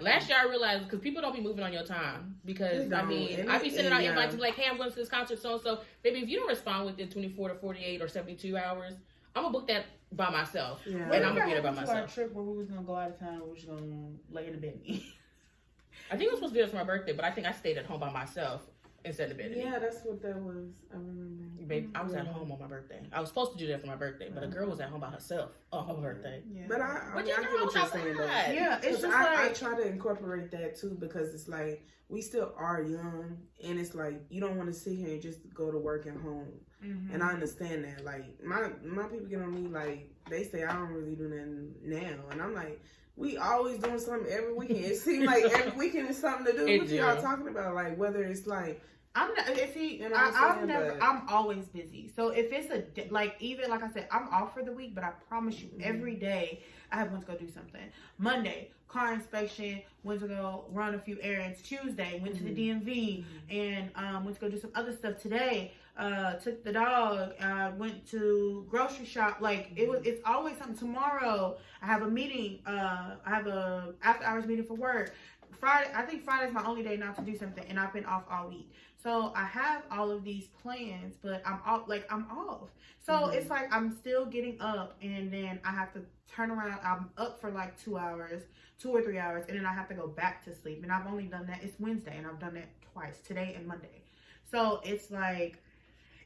Last
year I realized because people don't be moving on your time because I mean I be sending out invites like, hey, I'm going to this concert so and so. Baby, if you don't respond within 24 to 48 or 72 hours, I'm gonna book that by myself, and I'm gonna get it by myself.
Our trip where we was gonna go out of town, we was gonna lay in the bed.
I think I was supposed to do this for my birthday, but I think I stayed at home by myself instead of bed.
Yeah, that's what that was. I remember.
Babe, I was at home on my birthday. I was supposed to do that for my birthday, but a girl was at home by herself on her birthday.
Yeah. But I get
girl
what you're saying though.
Yeah, it's just
I try to incorporate that too because it's like we still are young, and it's like you don't want to sit here and just go to work and home. Mm-hmm. And I understand that. Like my people get on me like they say I don't really do nothing now, and I'm like, we always doing something every weekend. It seems like every weekend is something to do. What y'all talking about? Like whether it's like
I'm not. If he, I'm always busy. So if it's like even like I said, I'm off for the week, but I promise you, every day I have went to go do something. Monday, car inspection. Went to go run a few errands. Tuesday, went to the DMV and went to go do some other stuff. Today, took the dog. Went to grocery shop. Like it's always something. Tomorrow, I have a meeting. I have a after hours meeting for work. Friday, I think Friday's my only day not to do something, and I've been off all week. So I have all of these plans, but I'm off. So it's like I'm still getting up, and then I have to turn around. I'm up for like 2 hours, 2 or 3 hours, and then I have to go back to sleep. And I've only done that. It's Wednesday, and I've done that twice, today and Monday. So it's like,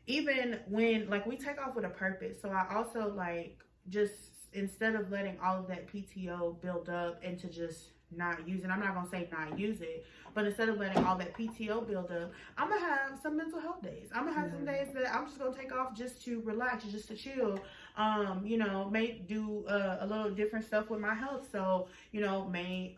even when like we take off with a purpose. So I also like just instead of letting all of that PTO build up into just not using, I'm not gonna say not use it, but instead of letting all that PTO build up, I'm gonna have some mental health days. I'm gonna have some days that I'm just gonna take off just to relax, just to chill. You know, may do a little different stuff with my health. So, you know,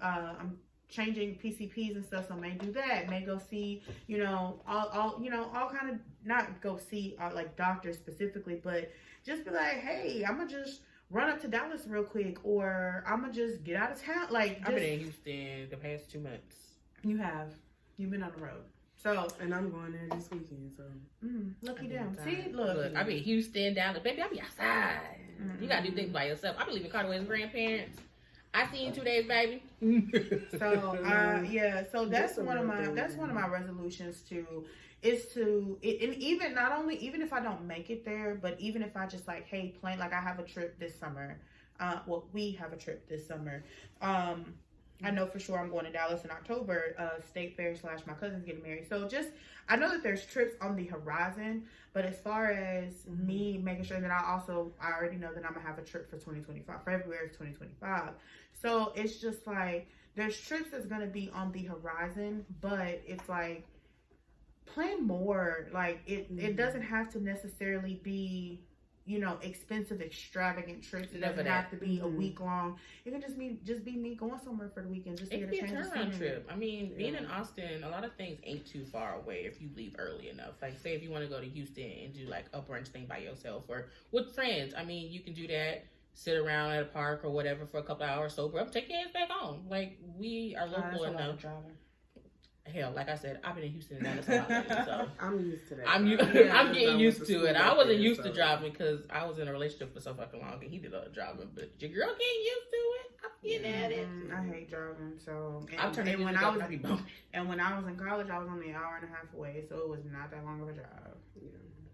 I'm changing PCPs and stuff, so may do that. May go see, you know, all kind of, not go see like doctors specifically, but just be like, hey, I'm gonna just run up to Dallas real quick, or I'm gonna just get out of town. Like
I've been in Houston the past 2 months.
You've been on the road. So,
and I'm going there this weekend. So,
lucky them. See, look,
I be in Houston, Dallas, baby. I be outside. You gotta do things by yourself. I be leaving Carter with his grandparents. I see you in 2 days, baby.
So, yeah. So that's one of my resolutions too. Is to and even not only even if I don't make it there, but even if I just like, hey, plan, like I have a trip this summer. We have a trip this summer. I know for sure I'm going to Dallas in October, state fair / my cousin's getting married. So just, I know that there's trips on the horizon, but as far as me making sure that I already know that I'm gonna have a trip for 2025, February of 2025. So it's just like, there's trips that's gonna be on the horizon, but it's like, plan more. Like it doesn't have to necessarily be, you know, expensive, extravagant trips. It doesn't have to be a week long. It can just be me going somewhere for the weekend, just to get a change of scenery.
Trip. I mean, being in Austin, a lot of things ain't too far away if you leave early enough. Like, say if you want to go to Houston and do like a brunch thing by yourself or with friends. I mean, you can do that. Sit around at a park or whatever for a couple of hours, sober up, take your ass back home. Like, we are local enough. Hell, like I said, I've been in Houston and Dallas a lot lately, so
I'm used to that.
I'm getting used to it. I wasn't used to driving because I was in a relationship for so fucking long, and he did all the driving. But your girl getting used to it. I'm getting at it.
I hate driving, so
I'm turning
when I was in college, I was only an hour and a half away, so it was not that long of a drive.
Yeah.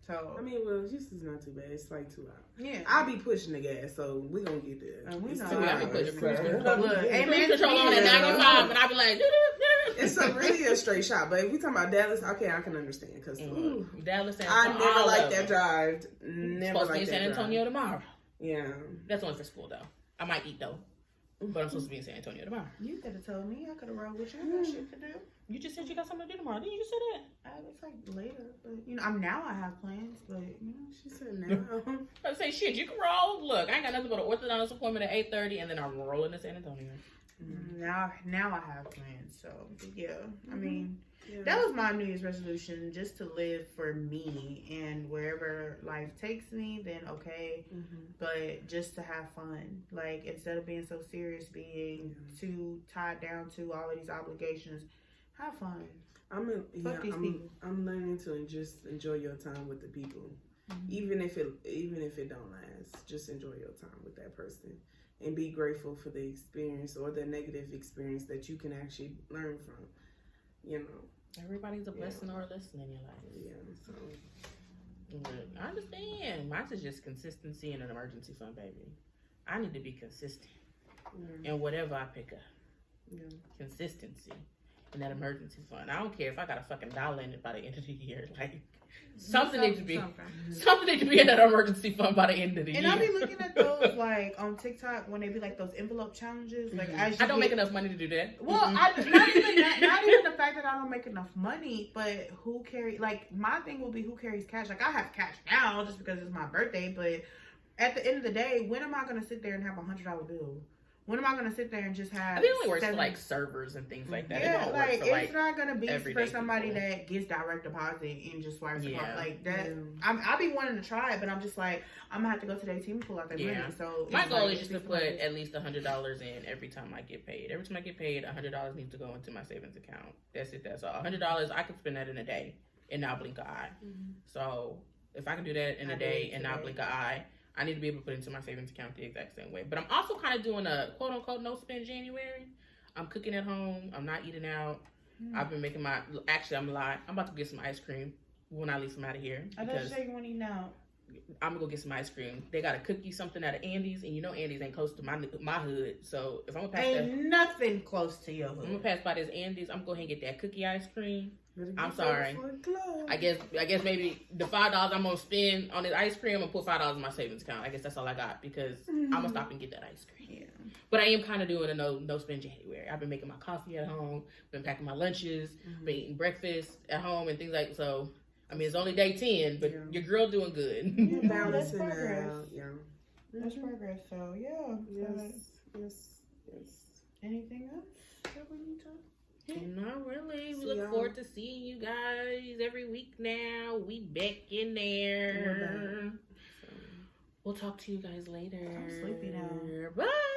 So
I mean, well, Houston's not too bad. It's like 2 hours.
Yeah,
I'll be pushing the gas, so we gonna get there.
We know.
I be pushing cruise
control
on at 95, and I be like,
it's really a straight shot. But if we talking about Dallas, okay, I can understand because
Dallas.
I never liked that drive. Never
supposed to be
liked
in San
that
Antonio
drive.
tomorrow.
Yeah,
that's only for school though. I might eat though. But I'm supposed to be in San Antonio tomorrow.
You could have told me. I could have rolled with you. I got shit to do.
You just said you got something to do tomorrow. Didn't you just say that?
It's like later, but now I have plans. But
She said no.
I say shit. You can roll. Look, I ain't got nothing but an orthodontist appointment at 8:30, and then I'm rolling to San Antonio.
Now I have plans. So yeah, I mean. Yeah. That was my New Year's resolution, just to live for me, and wherever life takes me, then okay. But just to have fun, like instead of being so serious, being too tied down to all of these obligations, have fun.
I'm learning to just enjoy your time with the people, even if it don't last. Just enjoy your time with that person, and be grateful for the experience or the negative experience that you can actually learn from.
Everybody's a blessing or a lesson in your life.
Yeah, so
I understand. Mine is just consistency and an emergency fund, baby. I need to be consistent in whatever I pick up. Consistency and that emergency fund. I don't care if I got a fucking dollar in it by the end of the year. Like something needs to be in that emergency fund by the end of the year.
And I'll be looking at those like on TikTok when they be like those envelope challenges. Like I
don't make enough money to do that.
Well, not even the fact that I don't make enough money, but who carry like my thing will be who carries cash. Like I have cash now just because it's my birthday, but at the end of the day, when am I gonna sit there and have $100 bill? When am I gonna sit there and just have?
I think it only works for like servers and things like that.
Yeah,
it
like
work for,
it's not gonna be for somebody
people
that gets direct deposit and just swipes it off like that. I'll be wanting to try it, but I'm just like I'm gonna have to go to their team and pull out their money. So
my goal is just to put at least $100 in every time I get paid. Every time I get paid, $100 needs to go into my savings account. That's it. That's all. $100 I can spend that in a day and not blink an eye. So if I can do that in a day and not blink an eye, I need to be able to put it into my savings account the exact same way. But I'm also kind of doing a quote-unquote no-spend January. I'm cooking at home. I'm not eating out. I've been making actually, I'm lying. I'm about to get some ice cream when I leave from out of here.
I don't say you want to eat out.
I'm going to go get some ice cream. They got a cookie something out of Andy's, and Andy's ain't close to my hood. So if I'm going to pass
ain't nothing close to your hood.
I'm going to pass by this Andy's. I'm going to go ahead and get that cookie ice cream. I'm sorry. I guess maybe the $5 I'm gonna spend on this ice cream, I'm gonna put $5 in my savings account. I guess that's all I got because I'm gonna stop and get that ice cream. Yeah. But I am kind of doing a no spend January. I've been making my coffee at home, been packing my lunches, been eating breakfast at home and things like so. I mean, it's only day 10, but your girl doing good.
That's progress. That's progress. So yes. Anything else that we need to?
Not really. We look forward to seeing you guys every week now. We back in there. We'll talk to you guys later.
I'm sleepy now.
Bye.